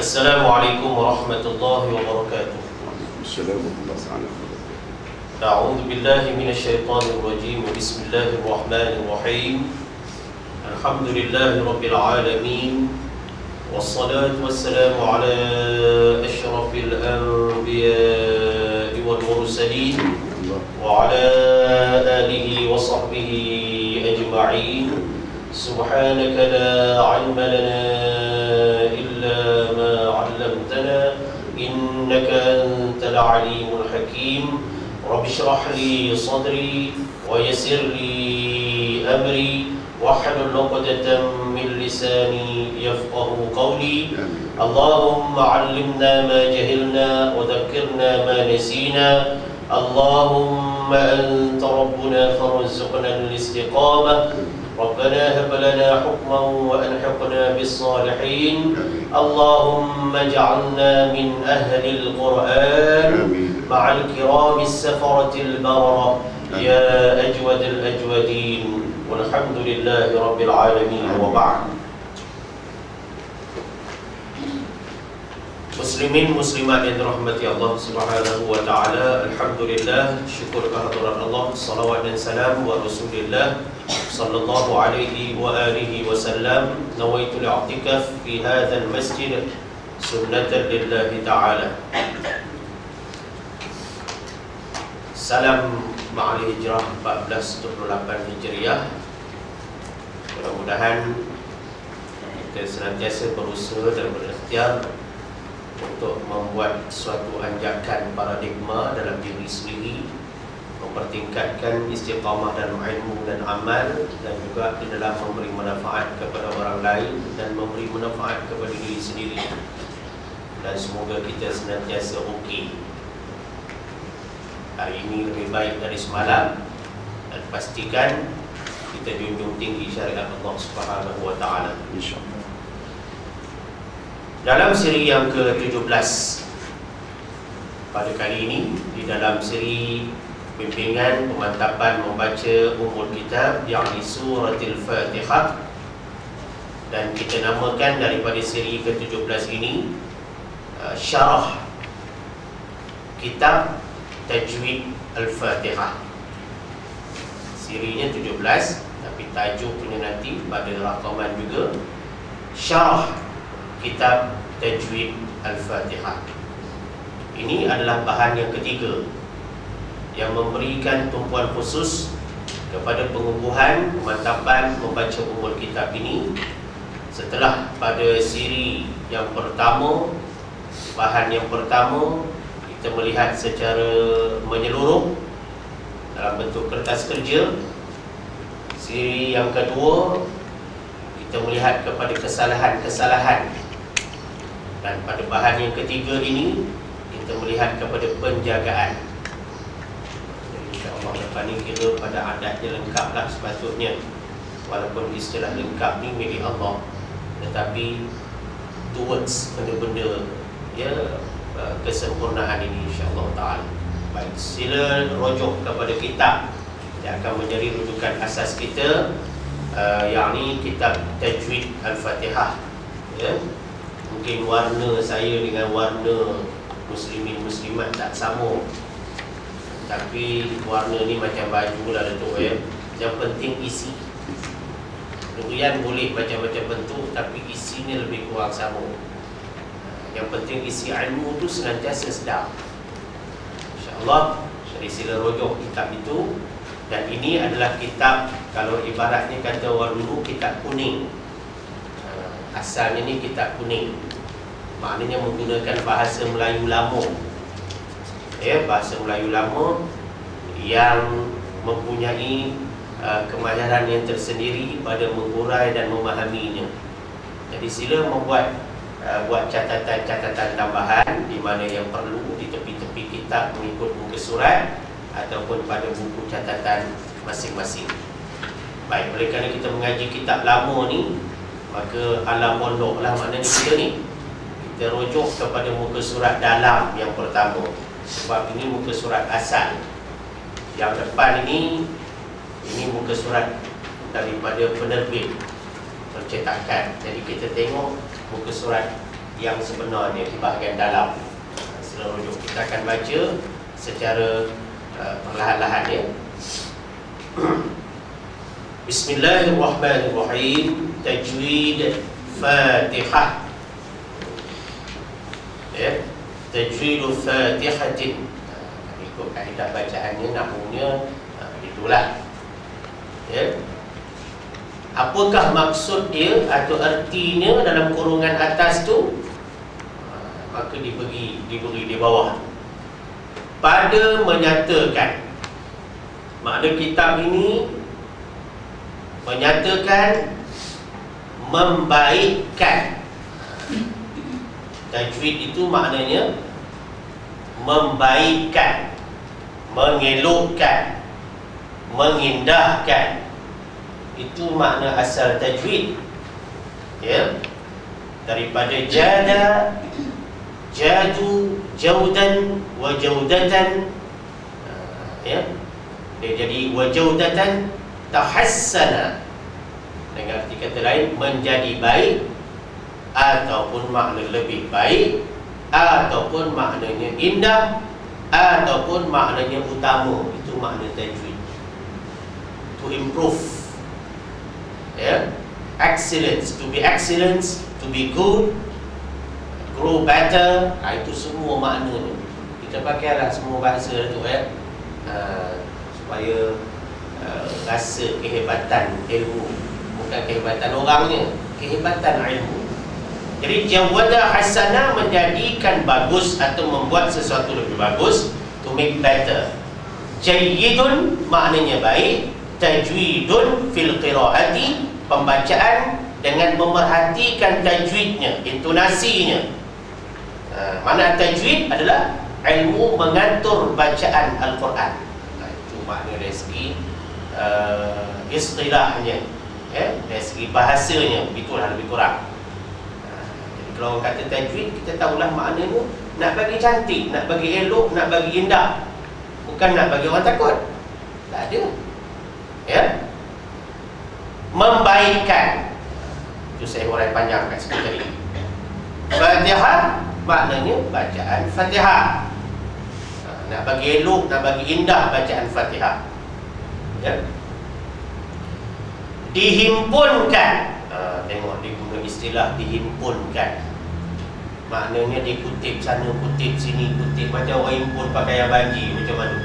Assalamualaikum warahmatullahi wabarakatuh. Assalamualaikum warahmatullahi wabarakatuh. A'udzu billahi minasyaitonir rajim. Bismillahirrahmanirrahim. Alhamdulillahi rabbil alamin. Wassalatu wassalamu ala asyrafil anbiya'i wal mursalin wa ala alihi wa sahbihi ajma'in. Subhanaka la 'ilma lana illa ma 'allamtana innaka antal 'alimul hakim. Rabbi shrah li sadri wa yassir li amri wahlul 'uqdatam min lisani yafqahu qawli. Allahumma 'allimna ma jahilna wa dhakkirna ma nasina. Allahumma anta rabbuna farzuqna al-istiqamah. ربنا هب لنا حكما وألحقنا بالصالحين. اللهم اجعلنا من أهل القرآن مع الكرام السفرة البررة يا أجود الأجودين والحمد لله رب العالمين. وبعد. Muslimin muslimat yang dirahmati Allah Subhanahu wa taala, alhamdulillah, syukur kehadirat Allah, salawat dan salam wa Rasulillah sallallahu alaihi wa alihi wasallam. Nawaitu al-i'tikaf fi hadzal masjid sunnatan lillahi taala. Salam Ma'al Hijrah 1428 Hijriah. Mudah-mudahan kita senantiasa berusaha dan berikhtiar untuk membuat suatu anjakan paradigma dalam diri sendiri, mempertingkatkan istiqamah dan ilmu dan amal, dan juga di dalam memberi manfaat kepada orang lain dan memberi manfaat kepada diri sendiri. Dan semoga kita senantiasa okey. Hari ini lebih baik dari semalam, dan pastikan kita junjung tinggi syariat Allah Subhanahu wa taala, insyaallah. Dalam siri yang ke-17 pada kali ini, di dalam siri bimbingan pemantapan membaca Ummul Kitab, yakni Suratul Fatihah, dan kita namakan daripada siri ke-17 ini Syarah Kitab Tajwid Al-Fatihah. Sirinya 17, tapi tajuknya nanti pada rakaman juga, Syarah Kitab Tajwid Al-Fatihah. Ini adalah bahan yang ketiga yang memberikan tumpuan khusus kepada pengukuhan pemantapan membaca Ummul Kitab ini. Setelah pada siri yang pertama, bahan yang pertama kita melihat secara menyeluruh dalam bentuk kertas kerja. Siri yang kedua kita melihat kepada kesalahan-kesalahan, dan pada bahan yang ketiga ini kita melihat kepada penjagaan. Jadi insya-Allah lepas ni kira pada adatnya lengkaplah sepatutnya. Walaupun istilah lengkap ni milik Allah, tetapi towards benda-benda kesempurnaan ini insya-Allah taala. Baik, sila rujuk kepada kitab yang akan menjadi rujukan asas kita, yakni Kitab Tajwid Al-Fatihah. Mungkin warna saya dengan warna muslimin muslimat tak sama, tapi warna ni macam baju lah Datuk ya. Yang penting isi. Durian boleh macam-macam bentuk, tapi isinya lebih kurang sama. Yang penting isi ilmu tu senantiasa sedap, InsyaAllah. Jadi sila rujuk kitab itu. Dan ini adalah kitab, kalau ibaratnya kata orang dulu, kitab kuning. Asalnya ni kitab kuning, maknanya menggunakan bahasa Melayu lama, bahasa Melayu lama yang mempunyai kemahiran yang tersendiri pada mengurai dan memahaminya. Jadi sila buat catatan-catatan tambahan di mana yang perlu di tepi-tepi kitab mengikut muka surat ataupun pada buku catatan masing-masing. Baik, oleh kerana kita mengaji kitab lama ni, maka ala pondok lah maknanya kita ni. Kita rujuk kepada muka surat dalam yang pertama, sebab ini muka surat asal. Yang depan ini muka surat daripada penerbit percetakan. Jadi kita tengok muka surat yang sebenarnya di bahagian dalam. Sila rujuk kita akan baca secara perlahan-lahan ya. Bismillahirrahmanirrahim. Tajwid Fatihah ya. Tajwid Fatihatin, ikut kaedah bacaannya, nahwunya, itulah ya. Apakah maksud dia atau artinya dalam kurungan atas tu? Maka diberi di bawah. Pada menyatakan, makna kitab ini menyatakan membaikkan. Tajwid itu maknanya membaikkan, mengelokkan, mengindahkan. Itu makna asal tajwid ya. Daripada jada, jadu, jaudan, wa jaudatan ya. Dia jadi wa jaudatan tahassana, dengan arti kata lain menjadi baik, ataupun makna lebih baik, ataupun maknanya indah, ataupun maknanya utama. Itu makna tajwid. To improve ya. Excellence, to be excellence, to be good, grow better. Itu semua maknanya. Kita pakailah semua bahasa tu ya, supaya rasa kehebatan ilmu. Bukan kehebatan orangnya, kehebatan ilmu. Jadi jawada hasanah, menjadikan bagus atau membuat sesuatu lebih bagus. To make better. Jayyidun maknanya baik. Tajwidun fil qiraati, pembacaan dengan memerhatikan tajwidnya, intonasinya. Makna tajwid adalah ilmu mengatur bacaan Al-Quran. Itu makna dari segi istilahnya ya, dari segi bahasanya. Begitulah lebih kurang. Jadi kalau orang kata tajwid, kita tahulah maknanya nak bagi cantik, nak bagi elok, nak bagi indah, bukan nak bagi orang takut. Tak ada ya. Membaikkan, itu saya urai panjang kat situ tadi. Fatihah maknanya bacaan Fatihah. Nak bagi elok, nak bagi indah bacaan Fatihah ya. Dihimpunkan, tengok dia guna istilah dihimpunkan. Maknanya dikutip sana, kutip sini, kutip macam orang himpun pakaian baju macam mana.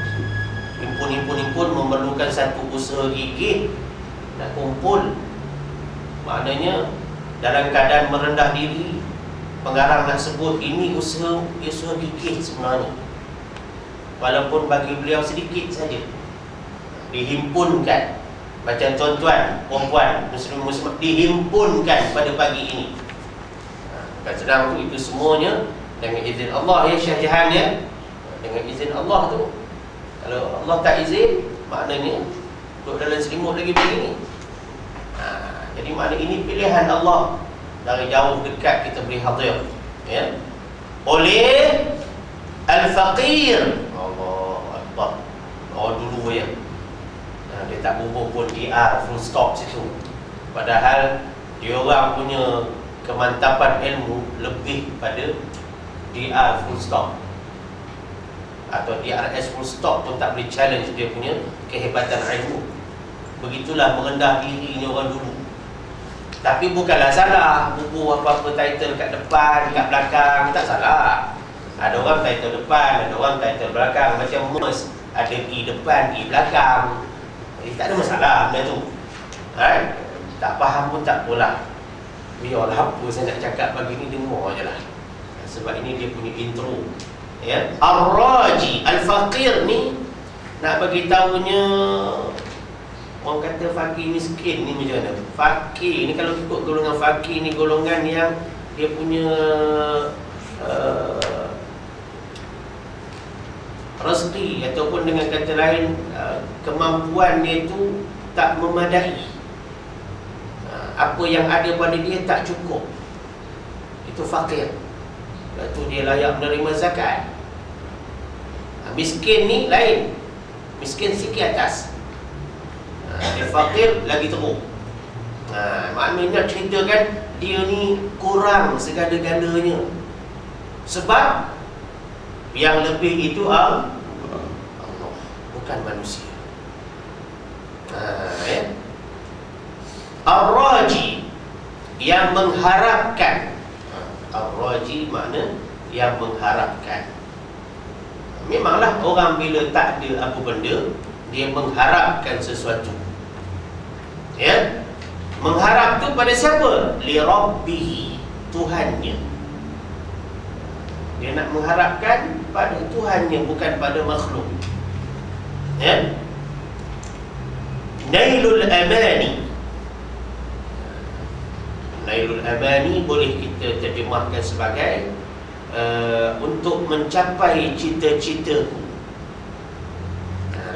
Himpun memerlukan satu usaha gigih nak kumpul. Maknanya dalam keadaan merendah diri, pengarang nak sebut ini usaha gigih sebenarnya, walaupun bagi beliau sedikit saja. Dihimpunkan, macam tuan-tuan, perempuan, muslim-muslim dihimpunkan pada pagi ini. Bukan sedang tu, itu semuanya dengan izin Allah ya. Syekh Jahan ya, dengan izin Allah tu. Kalau Allah tak izin, maknanya duduk dalam selimut lagi begini. Jadi makna ini pilihan Allah. Dari jauh dekat kita beri hadir ya, oleh Al-Faqir. Allah Akbar. Oh dulu ya, dia tak bubuh pun DR full stop situ. Padahal dia orang punya kemantapan ilmu lebih pada DR full stop, atau DRS full stop pun tak boleh challenge dia punya kehebatan ilmu. Begitulah merendah dirinya orang dulu. Tapi bukanlah salah bubuh apa-apa title kat depan, kat belakang, tak salah. Ada orang title depan, ada orang title belakang. Macam MERS, ada I depan, I belakang. Jadi tak ada masalah benda tu. Tak faham pun tak apalah. Biarlah apa saya nak cakap pagi ni, dengar je lah. Sebab ini dia punya intro ya. Ar-Raji, Al-Faqir ni nak bagi tahunya, orang kata fakir miskin ni macam mana? Fakir ni kalau ikut golongan fakir ni, golongan yang dia punya rezeki, ataupun dengan kata lain kemampuan dia tu tak memadai. Apa yang ada pada dia tak cukup. Itu fakir. Lepas tu dia layak menerima zakat. Miskin ni lain. Miskin sikit atas. Dia fakir lagi teruk. Maknanya ceritakan dia ni kurang segala-galanya. Sebab yang lebih itu Allah, bukan manusia. Ar-raji, yang mengharapkan. Ar-raji makna yang mengharapkan. Memanglah orang bila tak ada apa benda, dia mengharapkan sesuatu. Ya, mengharap tu pada siapa? Li Rabbihi, Tuhannya. Dia nak mengharapkan pada Tuhannya, bukan pada makhluk. Ya, Nailul Amani. Nailul Amani boleh kita terjemahkan sebagai untuk mencapai cita-citaku.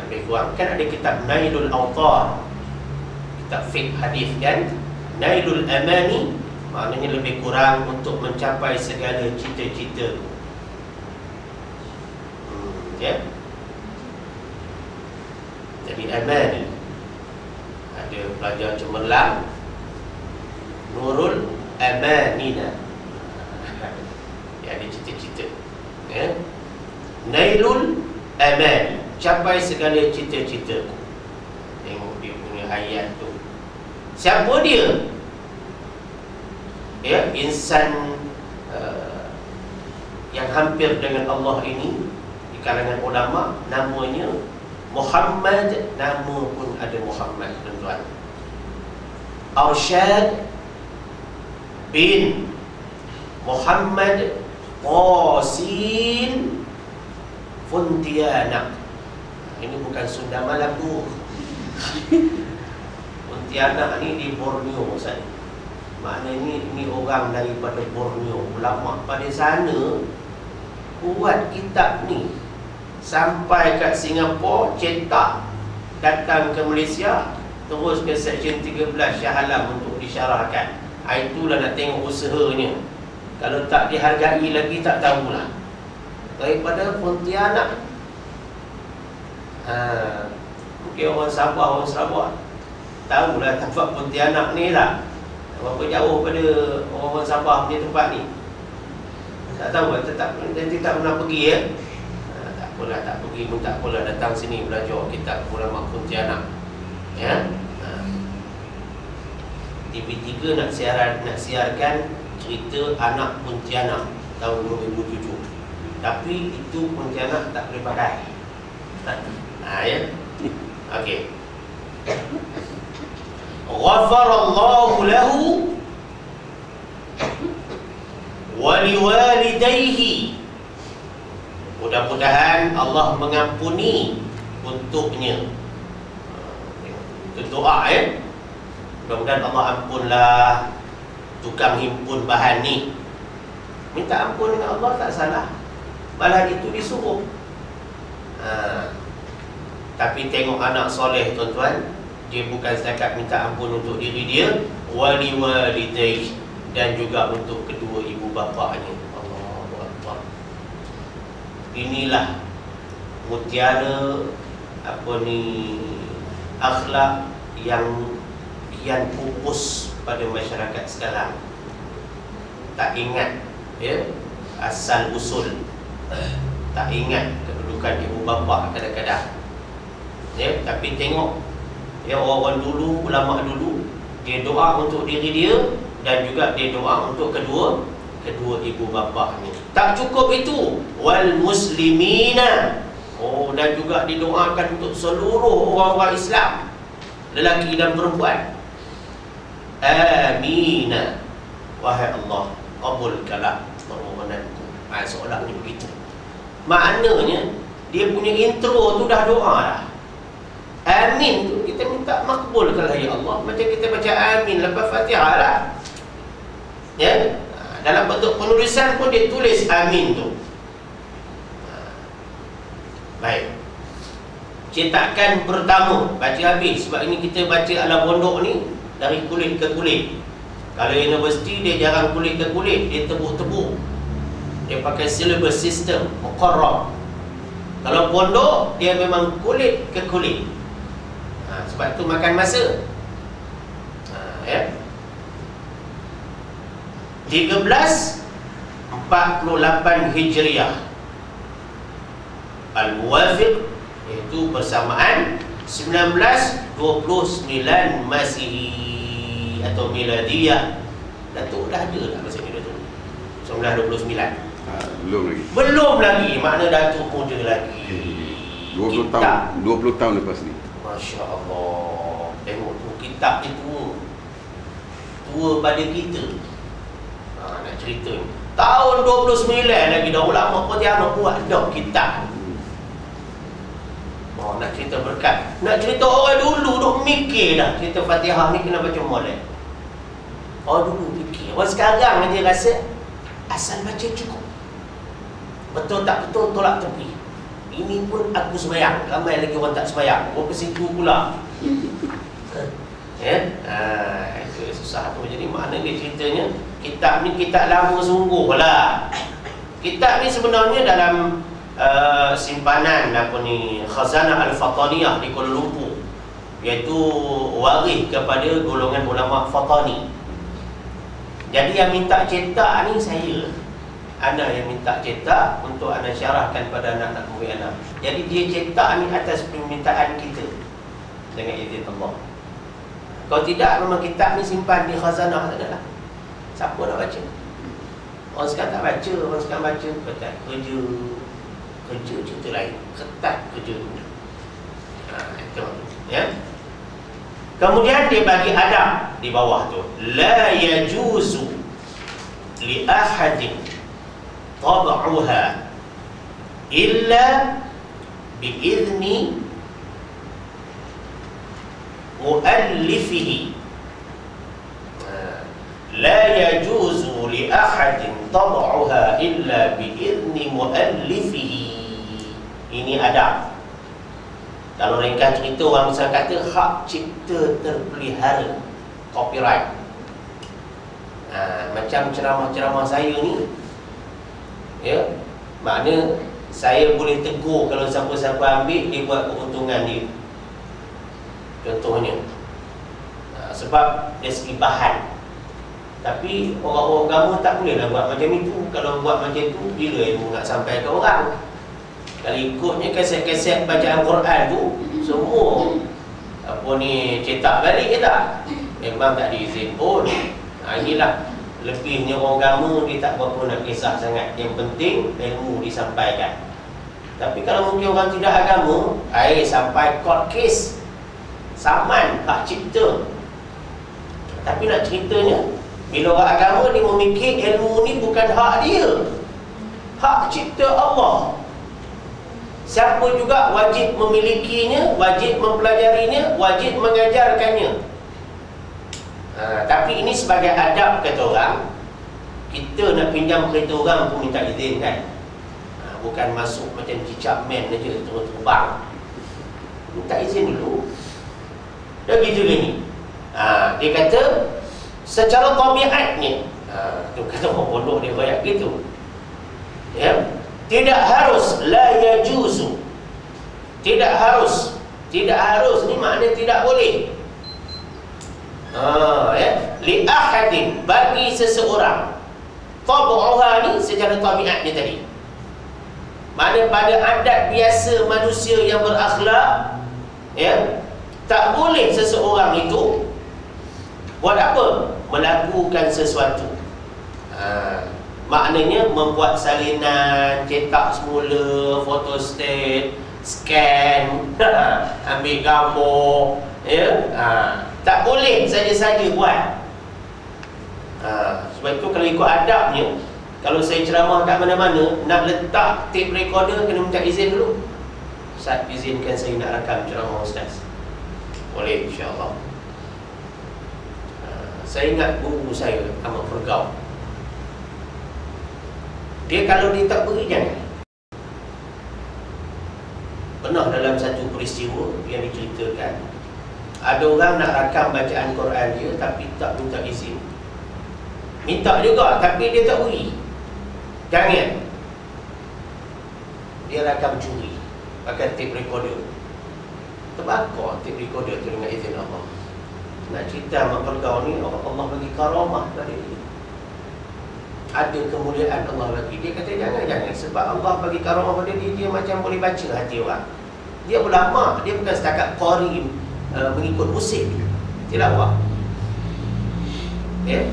Lebih kurang kan ada kitab Nailul Awtar, kitab fiqh hadis kan. Nailul Amani maknanya lebih kurang untuk mencapai segala cita-citaku. Ya. Jadi amani, ada pelajar cemerlang, Nurul Amanina, ada cita-cita. Ya. Nailul Amani, capai segala cita-citaku. Tengok dia punya ayat tu. Siapa dia? Ya, insan yang hampir dengan Allah ini di kalangan ulama, namanya Muhammad. Nama pun ada Muhammad, tuan-tuan. Arsyad bin Muhammad Qasim Pontianak. Ini bukan Sunda Malaka. Pontianak ni di Borneo, Ustaz. Maknanya ini orang daripada Borneo. Ulama pada sana buat kitab ni sampai kat Singapura, cetak, datang ke Malaysia, terus ke Seksyen 13 Shah Alam untuk disyarahkan. Itulah nak tengok usahanya. Kalau tak dihargai lagi, tak tahulah. Daripada Pontianak, mungkin orang Sabah, orang Sarawak tahulah tempat Pontianak ni lah. Berapa jauh pada orang Sabah punya tempat ni, tak tahu lah. Nanti tak pernah pergi ya. Tak apalah, tak pergi pun tak apalah. Datang sini belajar kitab ulama Pontianak. Ya. TV3 nak siarkan cerita anak Pontianak tahun 2007. Tapi itu Pontianak tak boleh pakai. Ya. Okey. Ghafarallahu lahu wa liwalidayhi. Mudah-mudahan Allah mengampuni untuknya. Itu doa ya. Mudah-mudahan Allah ampunlah tukang himpun bahan ni. Minta ampun dengan Allah tak salah. Malah itu disuruh. Tapi tengok anak soleh, tuan-tuan, dia bukan setakat minta ampun untuk diri dia, wali walidayhi, dan juga untuk kedua ibu bapanya. Allahu Akbar. Inilah mutiara akhlak yang kian pupus pada masyarakat sekarang. Tak ingat ya asal usul, tak ingat kedudukan ibu bapa kadang-kadang. Ya, tapi tengok ya, orang dulu, ulama dulu, dia doa untuk diri dia dan juga dia doa untuk kedua ibu bapanya. Tak cukup itu, wal muslimina. Dan juga didoakan untuk seluruh orang-orang Islam, lelaki dan perempuan. Amina. Wahai Allah, kabulkanlah permohonanku. Soalannya begitu. Maknanya dia punya intro tu dah doa dah. Amin tu kita minta makbulkanlah ya Allah. Macam kita baca amin lepas Fatihah lah. Ya. Dalam bentuk penulisan pun dia tulis amin tu. Baik. Cetakan pertama baca habis. Sebab ini kita baca ala pondok ni dari kulit ke kulit. Kalau universiti dia jarang kulit ke kulit, dia tebuk-tebuk. Dia pakai syllabus system muqarrar. Kalau pondok dia memang kulit ke kulit. Sebab tu makan masa. Ya. 1348 Hijriah, Al-Muwafiq, iaitu bersamaan 1929 Masihi atau Miladiyah. Datuk dah ada tak masa ni Datuk? 1929. Belum lagi. Belum lagi, makna Datuk muda lagi. 20 tahun lepas ni. Masya Allah. Tengok tu, kitab ni tua pada kita. Nak cerita ni tahun 29 lagi dah ulama Pontianak buat dah kitab. Nak cerita berkat, nak cerita orang dulu duk mikir dah cerita Fatihah ni kena baca molek. Orang dulu fikir, orang sekarang dia rasa asal baca cukup. Betul tak betul tolak tepi. Ini pun aku sembahyang, ramai lagi orang tak sembahyang. Orang ke situ pula. Itu susah tu. Jadi makna dia ceritanya, kitab ni kitab lama sungguh lah. Kitab ni sebenarnya dalam simpanan Khazanah Al-Fataniyah di Kuala Lumpur, iaitu waris kepada golongan ulama Fatani. Jadi yang minta cetak ni saya, anak yang minta cetak untuk anak syarahkan pada anak-anak murid anak. Jadi dia cetak ni atas permintaan kita dengan izin Allah. Kalau tidak, memang kitab ni simpan di khazanah, tak adalah. Siapa nak baca? Orang sekarang tak baca, orang sekarang baca ketat kerja cerita lain, ketat kerja dunia. Itu ya. Kemudian dia bagi adab di bawah tu, la yajuzu li ahadin tab'uha illa biizni muallifihi. La yajuzu li ahadin tab'uha illa biizni muallifihi. Ini adab. Kalau ringkas cerita, orang misal kata hak cipta terpelihara, copyright. Macam ceramah-ceramah saya ni, ya, makna saya boleh tegur kalau siapa-siapa ambil, dia buat keuntungan dia. Contohnya, sebab dari segi bahan. Tapi orang-orang agama tak bolehlah buat macam itu. Kalau buat macam itu, bila ilmu nak sampai ke orang? Kalau ikutnya kaset-kaset bacaan Quran tu, semua cetak balik ke tak? Memang tak diizin pun. Inilah lebihnya orang agama, dia tak berapa nak kisah sangat. Yang penting ilmu disampaikan. Tapi kalau mungkin orang tidak agama, sampai court case, saman hak cipta. Tapi nak ceritanya, bila orang agama dia memikir ilmu ni bukan hak dia, hak cipta Allah. Siapa juga wajib memilikinya, wajib mempelajarinya, wajib mengajarkannya. Tapi ini sebagai adab kata orang. Kita nak pinjam kereta orang pun minta izin kan. Bukan masuk macam cicak man aja terus terbang. Minta izin dulu. Dah gitu gini. Dia kata secara tabiatnya, tu kata orang bodoh dia banyak gitu. Ya. Tidak harus, la yajuzu. Tidak harus ni makna tidak boleh. Li ahadin, bagi seseorang. Tabu'uha ni secara tabiat dia tadi. Makna pada adat biasa manusia yang berakhlak, ya, tak boleh seseorang itu buat apa? Melakukan sesuatu. Maknanya membuat salinan, cetak semula, photostat, scan, ambil gambar, ya. Tak boleh saja-saja buat. Sebab itu kalau ikut adabnya, kalau saya ceramah kat mana-mana, nak letak tape recorder kena minta izin dulu. Ustaz, izinkan saya nak rakam ceramah Ustaz. Boleh, insya-Allah. Saya ingat guru saya, Ahmad Fergau. Dia kalau dia tak beri, jangan. Pernah dalam satu peristiwa yang diceritakan, ada orang nak rakam bacaan Quran dia tapi tak minta izin. Minta juga tapi dia tak beri. Jangan. Dia rakam curi pakai tape recorder. Terbakar tape recorder tu dengan izin Allah. Nak cerita Ahmad Fergau ni, Allah bagi karamah pada dia. ada kemuliaan Allah lagi. Dia kata jangan. Sebab Allah bagi karamah pada dia, dia macam boleh baca hati orang. Dia ulama, dia bukan setakat qari mengikut musim tilawah. Ya.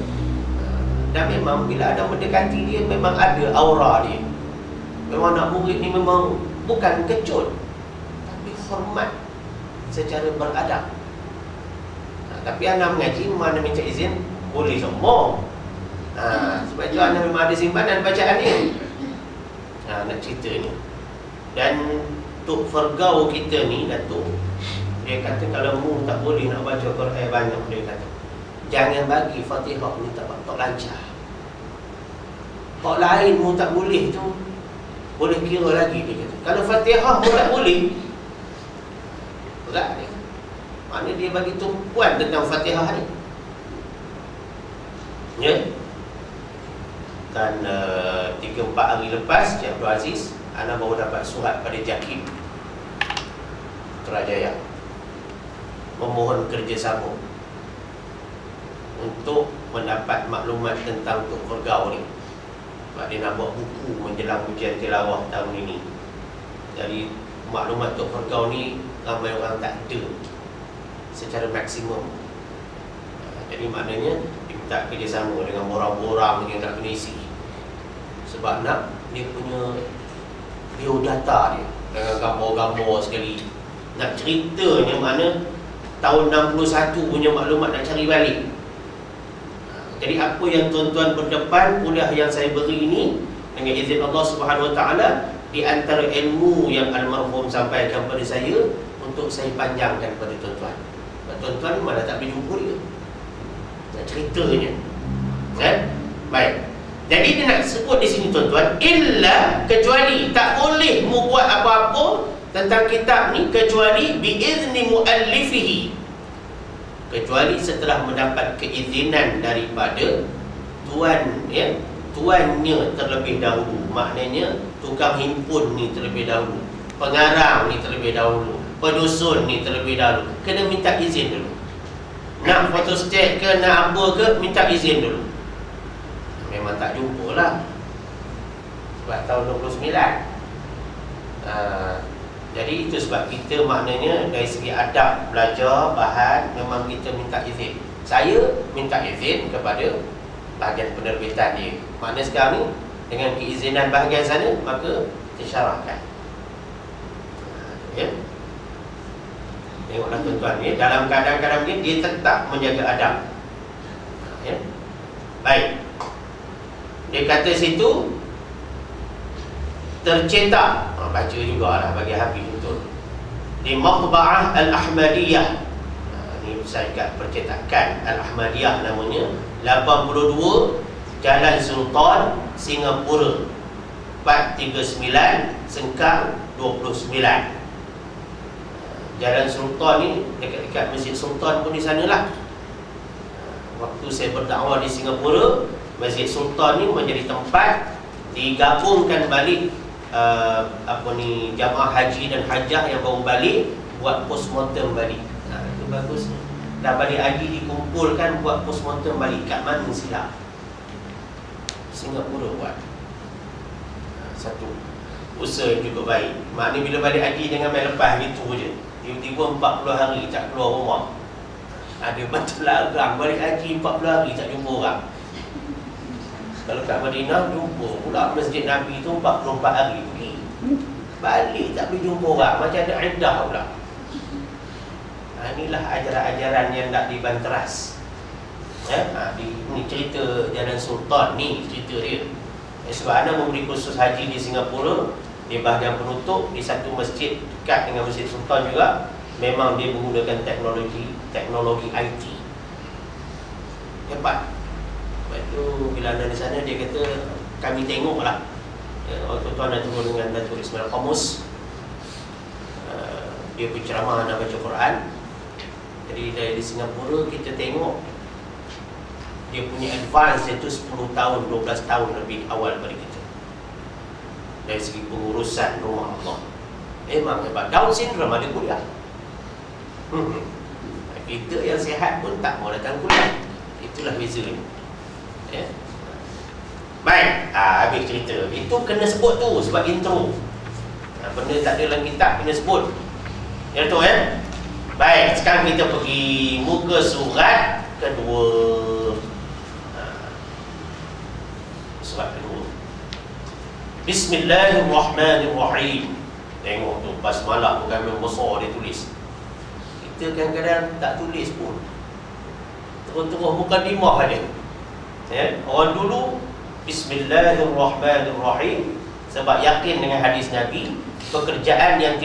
Dan memang bila ada mendekati dia, memang ada aura dia. Memang anak murid ni memang bukan kecut, tapi hormat secara beradab. Tapi anak mengaji, mana minta izin, boleh semua. Sebab itu anak memang ada simpanan bacaan ni. Nak cerita ni. Dan Tok Fergau kita ni, Datuk, dia kata kalau mu tak boleh nak baca Quran banyak, dia kata jangan bagi Fatihah ni tak lancar. Kok lain mu tak boleh tu, boleh kira lagi, dia kata. Kalau Fatihah mu tak boleh, berat dia. Mana dia bagi tumpuan tentang Fatihah ni. Ya. Dan 3-4 hari lepas, Cik Abdul Aziz, Ana baru dapat surat pada JAKIM Putrajaya memohon kerjasama untuk mendapat maklumat tentang Tok Fergau ni. Sebab dia nak buat buku menjelang ujian tilawah tahun ini. Jadi maklumat Tok Fergau ni ramai orang tak ada secara maksimum. Jadi maknanya diminta kerjasama dengan borang-borang yang nak kena isi. Sebab nak dia punya biodata dia dengan gambar-gambar sekali. Nak ceritanya mana tahun 61 punya maklumat nak cari balik. Jadi apa yang tuan-tuan berdepan, kuliah yang saya beri ini dengan izin Allah Subhanahu Wa Taala, di antara ilmu yang almarhum sampaikan kepada saya untuk saya panjangkan kepada tuan-tuan. Tuan-tuan mana tak boleh jumpa dia, nak ceritanya. Baik. Jadi dia nak sebut di sini tuan-tuan, illa, kecuali, tak boleh membuat apa-apa tentang kitab ni kecuali biizni muallifihi, kecuali setelah mendapat keizinan daripada tuan, ya, tuannya terlebih dahulu. Maknanya tukang himpun ni terlebih dahulu, pengarang ni terlebih dahulu, penyusun ni terlebih dahulu. Kena minta izin dulu. Nak photostat ke, nak apa ke, minta izin dulu. Memang tak jumpa lah sebab tahun 29. Jadi itu sebab kita maknanya dari segi adab belajar bahan, memang kita minta izin. Saya minta izin kepada bahagian penerbitan dia. Makna sekarang ni dengan keizinan bahagian sana, maka tersyarahkan. Ya. Tengoklah tuan-tuan, ya, dalam keadaan-keadaan ni dia tetap menjaga adab. Ya. Baik. Dia kata situ tercetak, baca jugalah bagi habis betul, di Matba'ah Al-Ahmadiyah. Ini syarikat percetakan Al-Ahmadiyah namanya, 82 Jalan Sultan, Singapura, 439 Sengkang 29. Jalan Sultan ni dekat-dekat Masjid Sultan pun di sanalah. Waktu saya berdakwah di Singapura, Masjid Sultan ni menjadi tempat digabungkan balik jamaah haji dan hajah yang baru balik buat postmortem balik. Itu bagus. Dah balik haji dikumpulkan buat postmortem balik. Kat mana silap? Singapura buat. Satu usaha yang cukup baik. Maknanya bila balik haji jangan main lepas gitu je. Tiba-tiba 40 hari tak keluar rumah. Ada betul larang balik haji 40 hari tak jumpa orang. Kalau kat Madinah jumpa pula Masjid Nabi tu 44 hari pergi. Balik tak boleh jumpa orang, macam ada iddah pula. Inilah ajaran-ajaran yang tak dibanteras. Ini cerita Jalan Sultan ni, cerita dia. Sebab anda memberi kursus haji di Singapura, di bahagian penutup, di satu masjid dekat dengan Masjid Sultan juga, memang dia menggunakan teknologi IT. Hebat. Lepas tu bila anda di sana, dia kata kami tengoklah, tuan-tuan dah turun dengan Datuk Ismail Khamus, dia berceramah dan baca Quran. Jadi dari Singapura kita tengok dia punya advance itu 10 tahun, 12 tahun lebih awal pada kita dari segi pengurusan rumah Allah. Memang hebat. Down syndrome ada kuliah. Kita yang sihat pun tak mau datang kuliah. Itulah bezanya. Ya. Baik. Habis cerita. Itu kena sebut tu sebab intro. Benda tak ada dalam kitab kena sebut. Ya tu Baik, sekarang kita pergi muka surat kedua. Surat kedua. Bismillahirrahmanirrahim. Tengok tu, basmalah bukan memang besar dia tulis. Kita kadang-kadang tak tulis pun. Terus-terus mukadimah aja. Orang dulu Bismillahirrahmanirrahim sebab yakin dengan hadis Nabi. Pekerjaan yang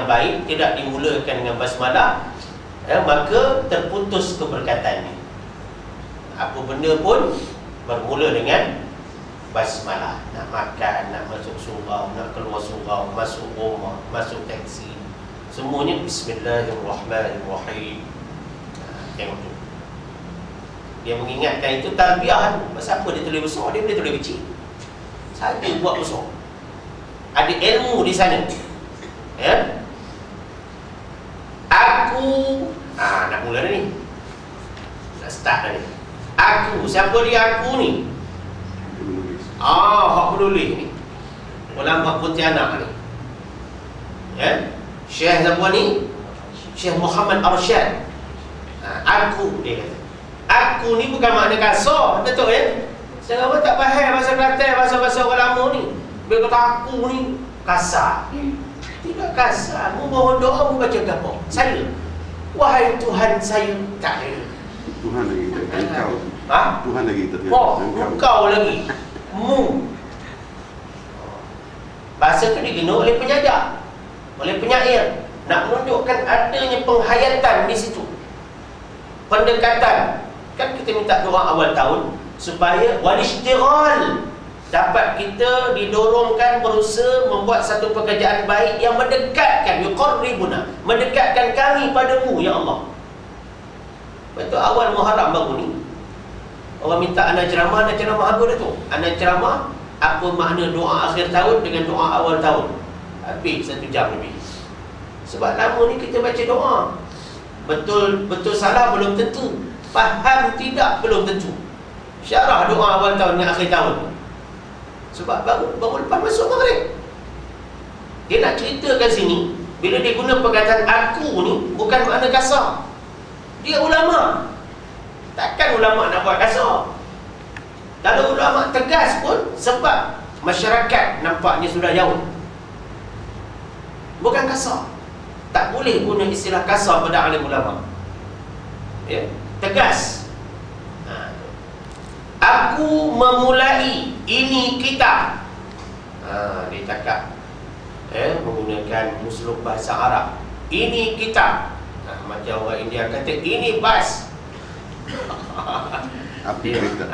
baik tidak dimulakan dengan basmalah, maka terputus keberkatannya. Apa benda pun bermula dengan basmalah. Nak makan, nak masuk surau, nak keluar surau, masuk rumah, masuk taksi, semuanya Bismillahirrahmanirrahim. Tengok tu. Dia mengingatkan itu tarbiyah. Pasal apa dia tulis besar, dia boleh tulis kecil. Saya buat besar. Ada ilmu di sana. Aku nak mula dah ni. Nak start dah ni. Aku, siapa dia aku ni? Hak penulis ni. Ulama Pontianak ni. Syekh siapa ni? Syekh Muhammad Arsyad. Aku, dia kata. Aku ni bukan makna kasar. Betul Jangan orang tak faham bahasa Kelantan, bahasa-bahasa orang lama ni. Dia kata aku ni kasar. Tidak kasar. Mu mohon doa, mu baca apa? Saya. Wahai Tuhan saya. Tak ada. Tuhan lagi tak engkau. Tuhan lagi tak engkau lagi. Mu. Bahasa tu diguna oleh penyaja, oleh penyair, nak menunjukkan adanya penghayatan di situ. Pendekatan. Kan kita minta doa awal tahun supaya walishtighal, dapat kita didorongkan berusaha membuat satu pekerjaan baik yang mendekatkan, yuqarribuna, mendekatkan kami padamu ya Allah. Betul awal Muharram baru ni orang minta anak ceramah apa dah tu? Anak ceramah apa makna doa akhir tahun dengan doa awal tahun. Habis 1 jam lebih. Sebab lama ni kita baca doa. Betul salah belum tentu. Faham tidak belum tentu. Syarah doa awal tahun dengan akhir tahun. Sebab baru lepas masuk maghrib. Dia nak ceritakan sini, bila dia guna perkataan aku ni bukan makna kasar. Dia ulama. Takkan ulama nak buat kasar. Kalau ulama tegas pun sebab masyarakat nampaknya sudah jauh. Bukan kasar. Tak boleh guna istilah kasar pada alim ulama. Tegas. Aku memulai ini kitab. Dia cakap menggunakan uslub bahasa Arab. Ini kitab. Macam orang India kata ini bas. Api kereta.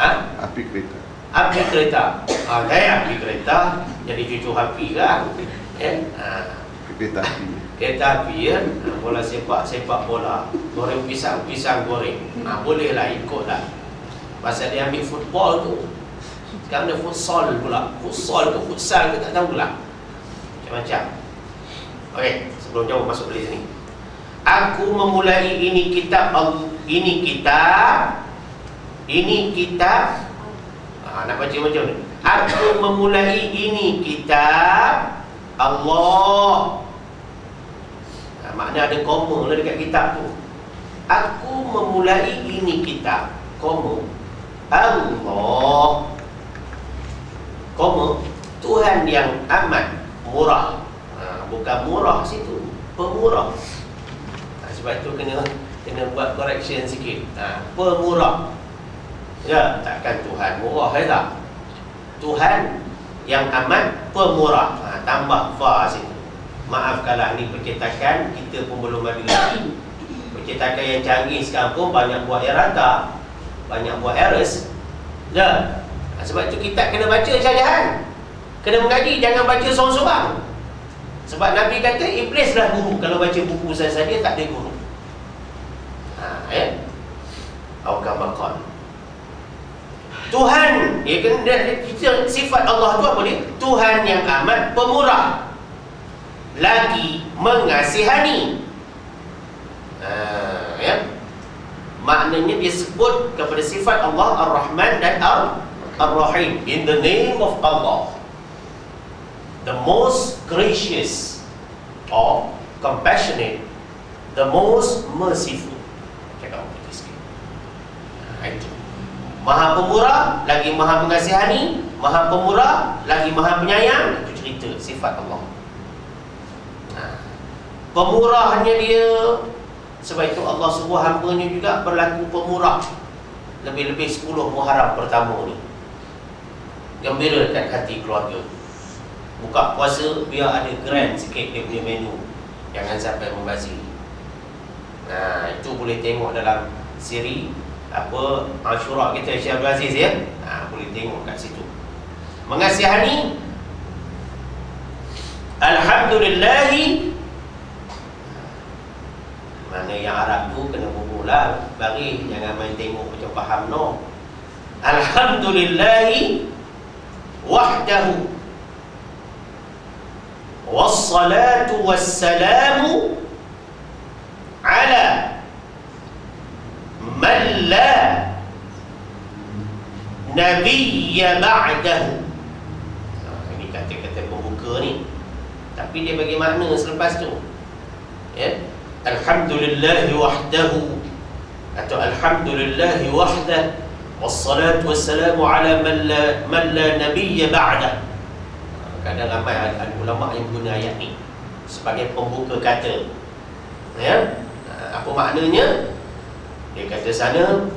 Api kereta. Api kereta. Api kereta jadi cucu api kan. Kereta api. Kereta api bola sepak bola. Goreng pisang goreng. Bolehlah ikutlah. Pasal dia ambil football tu. Sekarang ada futsal pula. Futsal ke tak tahu pula. Macam-macam. Okey, sebelum jauh masuk beli sini. Aku memulai ini kitab. Nak baca macam ni. Aku memulai ini kitab Allah. Makna ada koma lah dekat kitab tu. Aku memulai ini kitab, koma Allah, koma Tuhan yang amat murah. Bukan murah situ, pemurah. Sebab itu kena buat correction sikit. Pemurah. Ya, takkan Tuhan murah tak? Tuhan yang amat pemurah. Tambah fa situ. Maaf kalau ni percetakan kita pun belum ada lagi. Percetakan yang canggih sekarang pun banyak buat errata, banyak buat errors. Ya. Sebab itu kita kena baca sajahan. Kena mengaji, jangan baca seorang-seorang. Sebab Nabi kata iblislah guru. Kalau baca buku saja tak ada guru. Al-Kabaqan. Tuhan, sifat Allah tu apa dia? Tuhan yang amat pemurah, lagi mengasihani. Maknanya dia sebut kepada sifat Allah Ar-Rahman dan Ar-Rahim. In the name of Allah, the most gracious or compassionate, the most merciful. Cakap apa sikit. Itu. Maha pemurah, lagi maha mengasihani. Maha pemurah, lagi maha penyayang. Itu cerita sifat Allah. Pemurahnya dia, sebab itu Allah suruh hamba-Nya juga berlaku pemurah. Lebih-lebih 10 Muharram pertama ni, gembirakan hati keluarga. Buka puasa biar ada grand sikit dia punya menu, jangan sampai membazir. Itu boleh tengok dalam siri apa Ashura kita Syekh Abdul Aziz ya. Boleh tengok kat situ. Mengasihani, alhamdulillahi. Mana yang Arab tu kena bubulah bagi, jangan main tengok macam faham no. Alhamdulillahi wahdahu wassalatu wassalamu ala man la nabiyya ba'dahu. Ini kata-kata pembuka ni, tapi dia bagi makna selepas tu ya. Alhamdulillahi wahdahu atau alhamdulillahi wahdah wassalatu wassalamu ala man la nabiyya ba'dah. Kadang ramai ulama yang guna ayat ni sebagai pembuka kata ya. Apa maknanya? Dia kata sana,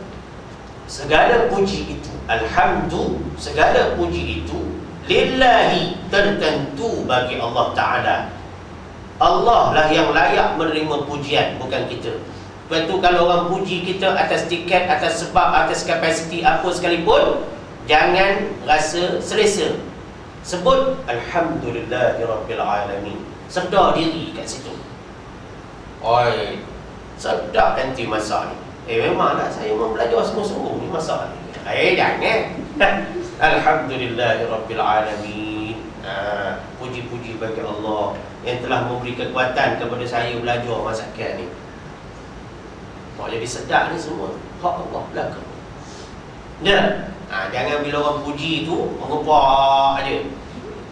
segala puji itu, alhamdu, segala puji itu lillahi, tertentu bagi Allah Ta'ala. Allah lah yang layak menerima pujian, bukan kita. Sebab tu kalau orang puji kita atas tiket, atas sebab, atas kapasiti apa sekalipun, jangan rasa selesa. Sebut Alhamdulillahirrabbilalamin. Sedar diri kat situ. Oi, sedap nanti masak ni. Memanglah saya mau belajar sungguh-sungguh ni masak ni. Jangan. Alhamdulillahirrabbilalamin. Puji-puji bagi Allah yang telah memberi kekuatan kepada saya belajar masakan ni. Mau jadi sedap ni semua hak Allah belaka. Ya. Jangan bila orang puji tu mengepak aja.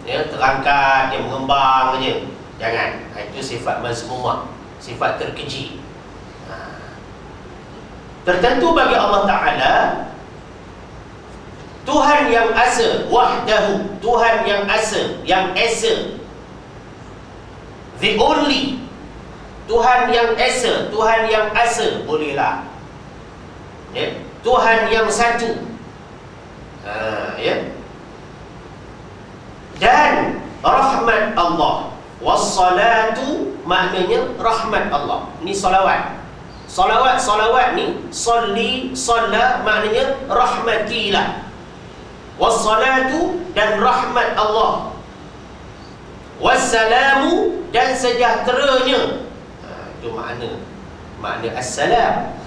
Ya, terangkat, dia mengembang aja. Jangan. Itu sifat mazmumah, sifat terkeji. Tertentu bagi Allah Ta'ala, Tuhan yang asa, wahdahu, Tuhan yang asa, yang esa, the only, Tuhan yang esa, Tuhan yang asa, bolehlah ya. Tuhan yang satu ya. Dan rahmat Allah. Wassalatu maknanya rahmat Allah. Ini salawat. Salawat ni salli, salla maknanya rahmatilah. Wassalatu dan rahmat Allah. Wassalamu dan sejahteranya. Itu makna assalam,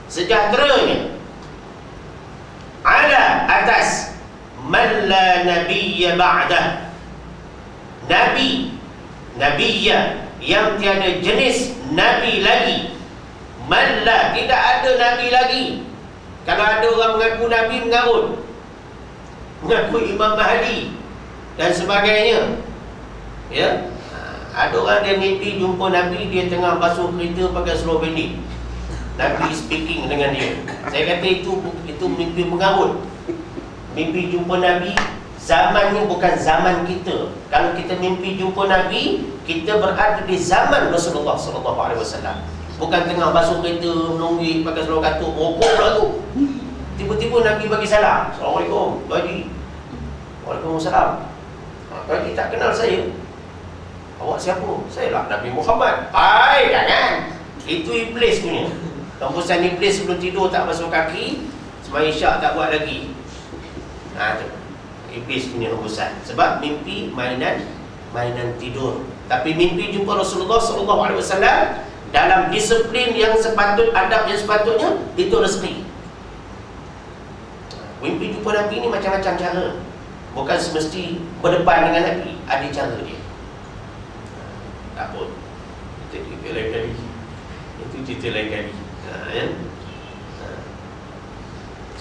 sejahteranya. Ala, atas, man la nabiyya ba'dah, nabi, nabiyya yang tiada jenis nabi lagi. Man la, tidak ada nabi lagi. Kalau ada orang mengaku nabi, mengarut, mengaku Imam Mahdi dan sebagainya ya. Ada orang dia mimpi jumpa Nabi, dia tengah basuh kereta pakai seluar pendek, Nabi speaking dengan dia. Saya kata itu mimpi mengarut. Mimpi jumpa Nabi, zamannya bukan zaman kita. Kalau kita mimpi jumpa Nabi, kita berada di zaman Rasulullah SAW. Bukan tengah basuh kereta, menunggu pakai seluar katuk, rokok pula tu. Tiba-tiba Nabi bagi salam. Assalamualaikum, Pak Haji. Waalaikumsalam. Pak Haji tak kenal saya. Awak siapa? Saya lah Nabi Muhammad. Jangan. Itu iblis punya. Tembusan iblis sebelum tidur tak basuh kaki, sembahyang isyak tak buat lagi. Tu iblis punya tembusan. Sebab mimpi mainan tidur. Tapi mimpi jumpa Rasulullah SAW dalam disiplin yang sepatut, adab yang sepatutnya, itu rezeki. Mimpi jumpa Nabi ni macam-macam cara. Bukan semesti berdepan dengan Nabi, ada cara dia. Tak pun, itu cerita lain kali. Ya?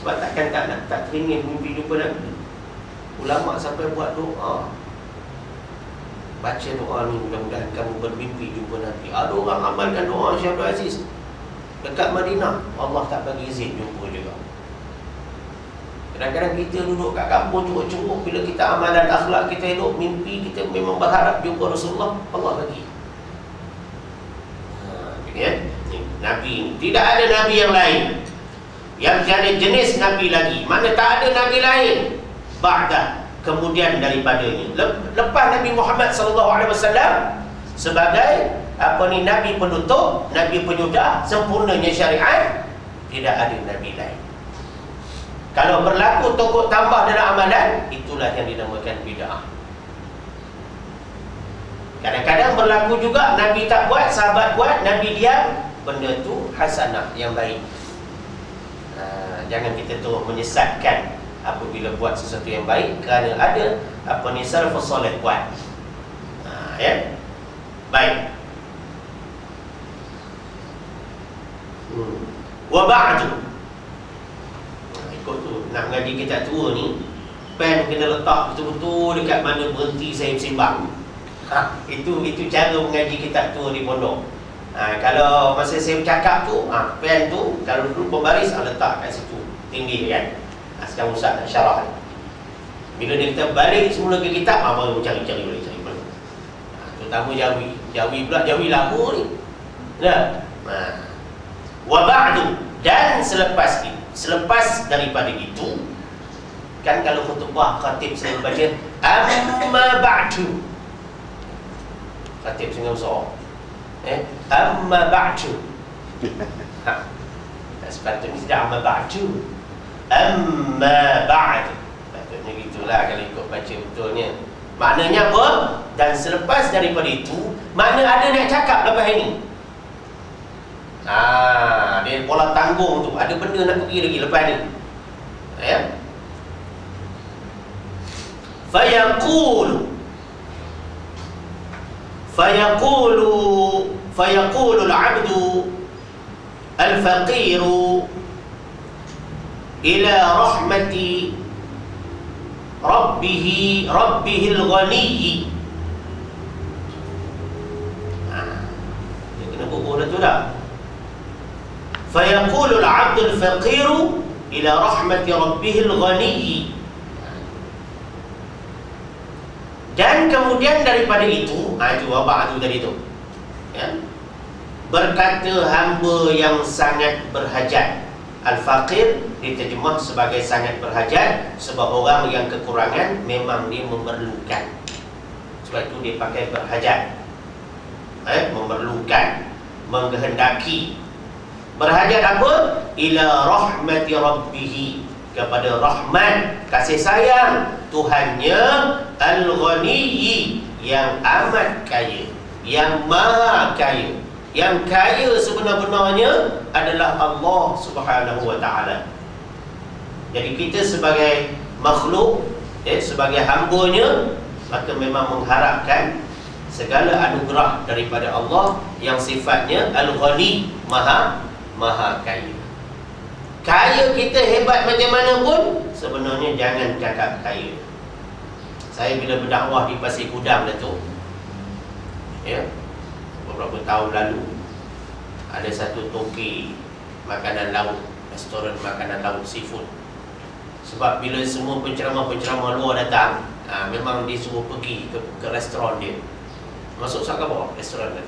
Sebab Sebab takkan tak teringin mimpi jumpa Nabi. Ulama sampai buat doa, baca doa ni, mudah-mudahan kamu bermimpi jumpa Nabi. Ada orang amalkan doa Syekh Abdul Aziz dekat Madinah, Allah tak bagi izin jumpa juga. Kadang-kadang kita duduk kat kampung curuk-curuk, bila kita amalan akhlak kita elok, mimpi kita memang berharap jumpa Rasulullah, Allah bagi. Nabi ini tidak ada Nabi yang lain yang jadi jenis Nabi lagi. Mana tak ada Nabi lain ba'da, kemudian daripadanya, lepas Nabi Muhammad SAW sebagai Nabi penutup, Nabi penyudah, sempurnanya syariat, tidak ada Nabi lain. Kalau berlaku tokok tambah dalam amalan, itulah yang dinamakan bid'ah. Kadang-kadang berlaku juga Nabi tak buat, sahabat buat, Nabi diam, benda tu hasanah, yang baik. Jangan kita terus menyesatkan apabila buat sesuatu yang baik, kerana ada salafus soleh buat. Ya, baik. Wa ba'du, ikut tu nak mengaji kita tua ni, pen kena letak betul-betul dekat mana berhenti saya sembang. Itu cara mengaji kitab tua di pondok. Kalau masa saya bercakap tu, pen tu kalau dulu berbaris, letak kat situ tinggi kan. Sekarang Ustaz nak syarah. Bila kita balik semula ke kitab, baru cari balik, cari balik. Terutama Jawi pula, Jawi lama ni. Wa ba'du, dan selepas daripada itu, kan kalau khutbah khatib saya baca amma ba'du, khatib sangat besar, amma ba'du. Tak sepatutnya tidak amma ba'du, amma ba'du. Patutnya gitulah kalau ikut baca betulnya. Maknanya apa? Dan selepas daripada itu, mana ada nak cakap lepas ini. Dia pola tanggung tu, ada benda nak pergi lagi lepas ni. Ya. Fayaqulu al-'abdu al-faqiru ila rahmati rabbihil ghaniyyi. Dia kena bubuh dah tu dah. Fayaqulu al-'abdu al-faqiru ila rahmati rabbihil ghaniyyi. Dan kemudian daripada itu, itu apa tu tadi tu, ya? Berkata hamba yang sangat berhajat. Al-faqir diterjemah sebagai sangat berhajat, sebab orang yang kekurangan memang dia memerlukan. Sebab itu dia pakai berhajat, memerlukan, menghendaki. Berhajat apa? Ila rahmati rabbihi, kepada rahmat, kasih sayang Tuhannya, al-ghaniyyi, yang amat kaya, yang maha kaya. Yang kaya sebenar-benarnya adalah Allah Subhanahu wa ta'ala. Jadi kita sebagai makhluk, sebagai hambanya, maka memang mengharapkan segala anugerah daripada Allah yang sifatnya al-ghani, maha kaya. Kaya kita hebat macam mana pun, sebenarnya jangan cakap kaya. Saya bila berdakwah di Pasir Gudang Datuk, ya, beberapa tahun lalu, ada satu toki makanan laut, restoran makanan laut seafood. Sebab bila semua penceramah-penceramah luar datang, memang disuruh pergi ke restoran dia. Masuk Sakabor, restoran dia.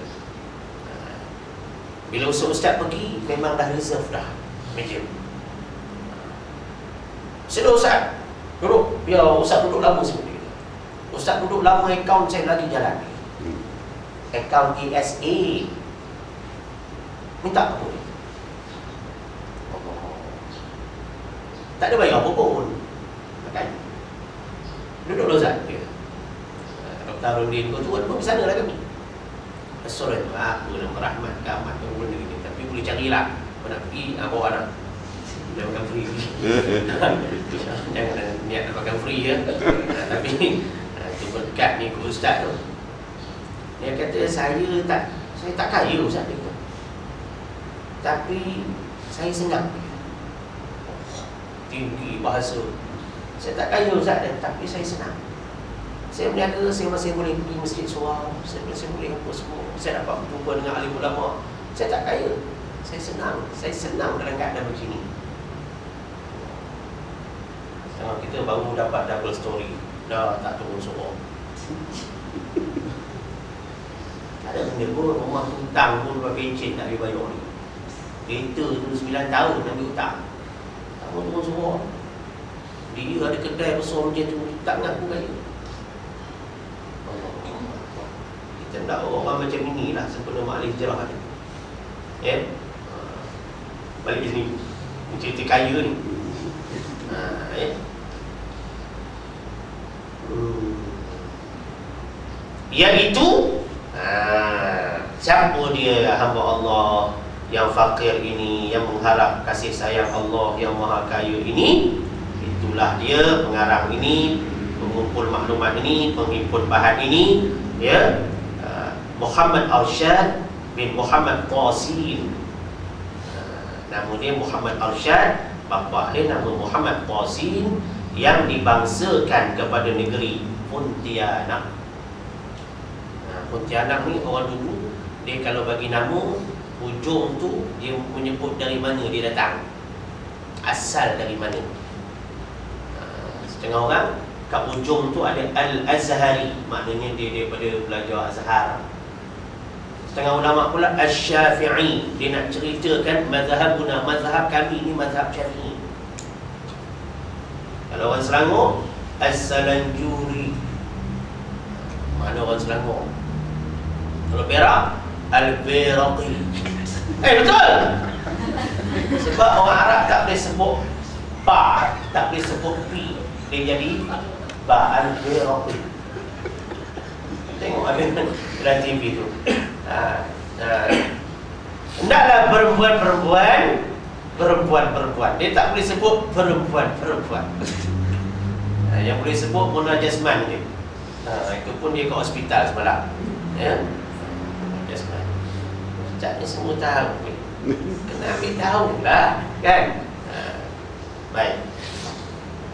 Bila ustaz pergi, memang dah reserve dah meja. Sila ustaz, duduk. Biar ustaz duduk lama seperti itu. Ustaz duduk lama, akaun saya lagi jalan. Akaun ESA minta apa pun, tak ada bayar apa pun, kan? Duduk dulu Ustaz. Dr. Rundin kau tuan pun di sana lah kami. Restoran tu apa nama rahmat ke amat ke benda ni, tapi boleh carilah. Kau nak pergi, bawa anak, boleh makan free. Jangan niat nak makan free ya. Tapi tu berkat ni ke Ustaz tu. Dia kata saya tak kaya Ustaz dia. Tapi saya senang. tinggi bahasa. Saya tak kaya Ustaz, tapi saya senang. Saya berniaga, saya masih boleh pergi masjid surau, saya masih boleh apa semua. Saya dapat berjumpa dengan alim ulama. Saya tak kaya, saya senang dalam keadaan begini. Sekarang kita baru dapat double story, dah tak turun surau. Tak ada benda pun, rumah hutang pun berapa encik nak dibayar ni. Kereta tu 9 tahun ambil hutang, tak mau turun surau. Dia ada kedai besar macam tu, tak nak pun kaya. Kita nak orang macam ini lah sempena mak alih hijrah ni. Balik ke sini, cerita kaya ni. Iaitu siapa dia hamba Allah yang fakir ini, yang mengharap kasih sayang Allah yang maha kaya ini. Itulah dia pengarang ini, pengumpul maklumat ini, penghimpun bahan ini, ya, Muhammad Arsyad bin Muhammad Tasin. Nama dia Muhammad Arsyad, bapa dia nama Muhammad Tasin, yang dibangsakan kepada negeri Pontianak. Pontianak ni orang dulu, dia kalau bagi nama, hujung tu dia menyebut dari mana dia datang, asal dari mana. Setengah orang kat hujung tu ada Al-Azhari, maknanya dia daripada belajar Azhar. Setengah ulama pula Asy-Syafi'i, dia nak ceritakan mazhabuna, mazhab kami ni mazhab Syafi'i. Kalau orang Selangor, As-Salanjuri, mana orang Selangor. Kalau Perak, Al-Bairaqi. Betul. Sebab orang Arab tak boleh sebut ba, tak boleh sebut pi, dia jadi ba, Al-Bairaqi. Tengok ada dalam TV tu. Hendaklah perempuan. Dia tak boleh sebut perempuan. Yang boleh sebut Mona Jasman dia. Itu pun dia ke hospital semalam. Ya. Jasman. Ustaz ni semua tahu. Kena ambil tahu lah, kan? Baik.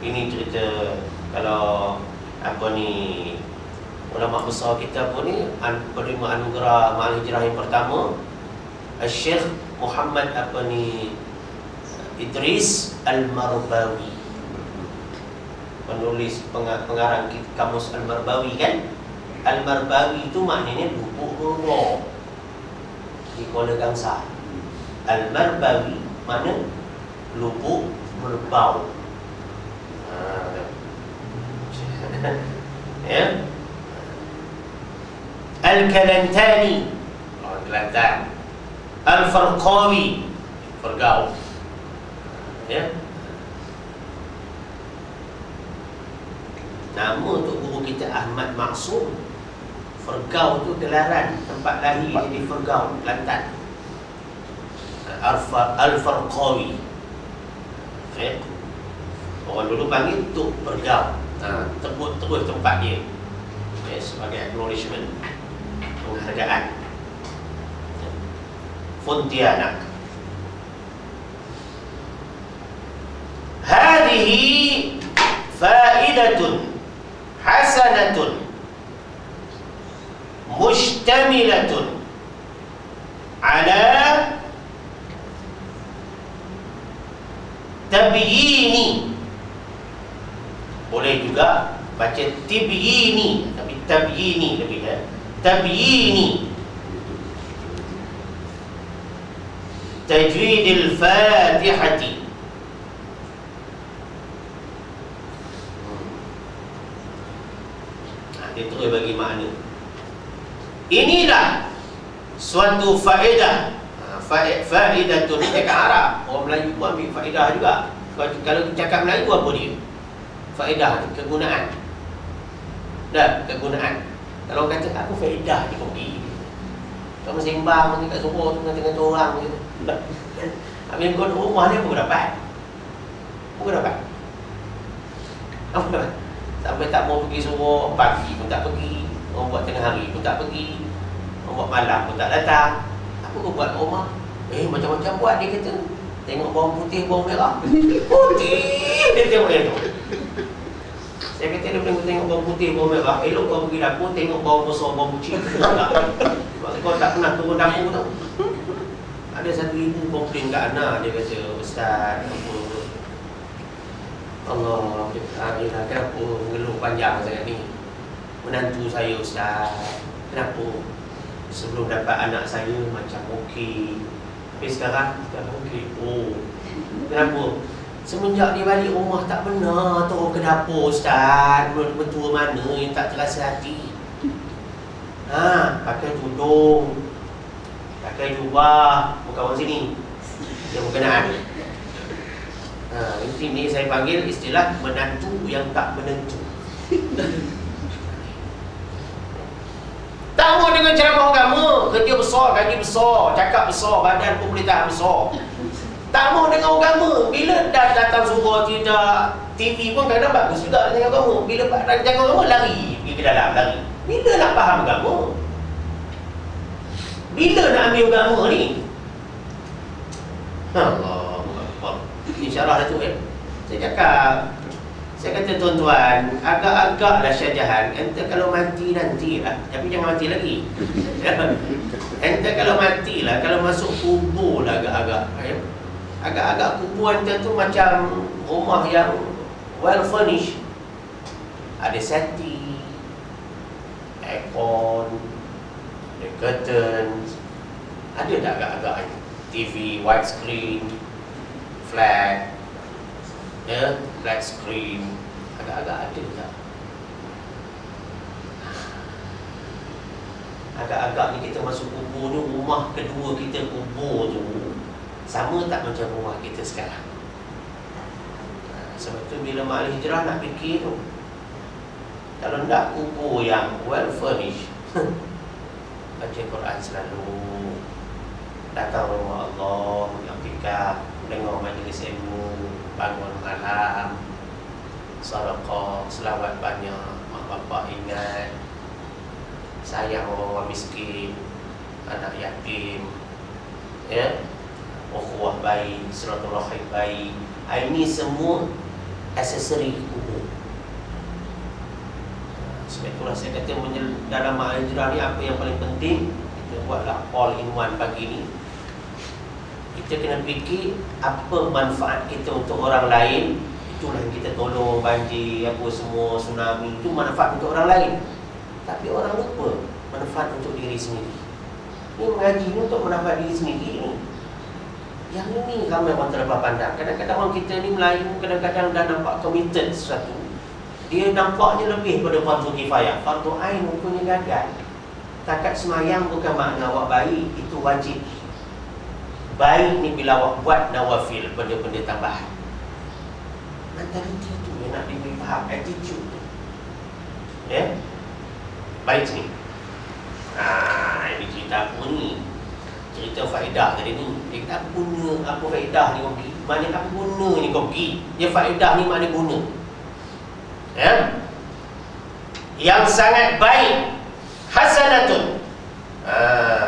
Ini cerita kalau apa ni, ulama besar kita pun ni penerima anugerah Ma'al Hijrah yang pertama, Syekh Muhammad Idris Al-Marbawi, penulis pengarang kamus Al-Marbawi kan. Al-Marbawi itu maknanya lubuk gurau di Kuala Gangsa. Al-Marbawi mana lubuk berbau. Ya. Al-Kalantani, orang Kelantan. Al-Farqawi, Fergau. Ya. Nama untuk guru kita Ahmad Maksum. Fergau tu gelaran tempat lahir jadi Fergau, Kelantan. Al-Farqawi. Orang dulu panggil Tok Fergau. Sebut terus tempat dia, sebagai acknowledgement, penghargaan. Pontianak. Hadhihi faidatun hasanatun mushtamilatun ala tabyini. Boleh juga baca tibyini, tapi tabyini lebih ya. Tabyini tajwidil Fatihati. Dia terus bagi makna. Inilah suatu faedah. Faedah tu ni cakap Arab. Orang Melayu pun ambil faedah juga. Kalau cakap Melayu apa dia? Faedah ni kegunaan. Dah, kegunaan. Kalau kata aku faedah ni kopi. Kau sembang ni kat Johor tengah-tengah orang gitu. Dah. Habis kau rumah ni apa kau dapat? Apa kau dapat? Apa dapat? Sampai tak mau pergi Johor, pagi pun tak pergi. Orang buat tengah hari pun tak pergi. Orang buat malam pun tak datang. Apa kau buat rumah? Macam-macam buat dia kata. Tengok bawang putih, bawang merah. Putih! Dia tengok yang tu. Saya kata dia boleh tengok bawang putih, bawang merah. Elok kau pergi dapur, tengok bawang besar, bawang kecil. Sebab kau tak pernah turun dapur tau. Ada satu ibu komplain kat anak. Dia kata, Ustaz, apa? Allah, kenapa mengeluh panjang sangat ni? Menantu saya, Ustaz. Kenapa? Sebelum dapat anak saya macam okey. Tapi sekarang okey. Oh, kenapa? Semenjak dia balik rumah tak pernah turun ke dapur, Ustaz. Mentua mana yang tak terasa hati. Pakai tudung, pakai jubah. Bukan orang sini, yang berkenaan. Ini saya panggil istilah menantu yang tak menentu. Tak mau dengan ceramah agama, kerja besar, gaji besar, cakap besar, badan pemerintahan besar. Tak mau dengan agama. Bila dah datang suruh tidak, TV pun kadang bagus juga dengan agama. Bila datang agama, lari pergi ke dalam, lari. Bila nak faham agama? Bila nak ambil agama ni? Allah, InsyaAllah dah tu Saya kata tuan-tuan, agak-agak dah Syajahan. Ente kalau mati nantilah, tapi jangan mati lagi. Ente kalau matilah, kalau masuk kubur lah agak-agak. Agak-agak kubur ente tu macam rumah yang well furnished. Ada setting, aircon, ada curtains. Ada tak agak-agak TV, widescreen, flat, flat screen. Agak-agak ada tak? Agak-agak ni kita masuk kubur ni, rumah kedua kita kubur tu sama tak macam rumah kita sekarang? Sebab tu bila mak ahli hijrah nak fikir tu, kalau nak kubur yang well furnished, baca Quran selalu, datang rumah Allah, yang fikah, dengar majlis ilmu, bangun malam, sedekah, selawat banyak, mak bapak ingat, sayang orang miskin, anak yatim, ukhuwah baik, silaturahim baik. Ini semua aksesori kubur. Sebab itulah saya kata dalam hijrah ni apa yang paling penting, kita buatlah all in one pagi ni. Kita kena fikir apa manfaat kita untuk orang lain. Itulah yang kita tolong banjir, apa semua, tsunami. Itu manfaat untuk orang lain. Tapi orang lupa manfaat untuk diri sendiri. Ini mengaji ni untuk manfaat diri sendiri ni. Yang ini ramai orang terlepas pandang. Kadang-kadang orang kita ni Melayu, kadang-kadang dah nampak committed sesuatu. Dia nampaknya lebih pada fardu kifayah. Fardu ain rupanya gagal. Takat semayang bukan makna awak baik, itu wajib. Baik ni bila awak buat nawafil, benda-benda tambahan. Mentaliti tu yang nak diberi faham, attitude tu. Baik sini. Ini cerita apa ni? Cerita faedah tadi ni. Dia kata apa guna, apa faedah ni kau pergi? Mana apa guna ni kau pergi? Dia faedah ni mana guna? Yang sangat baik, hasanatun.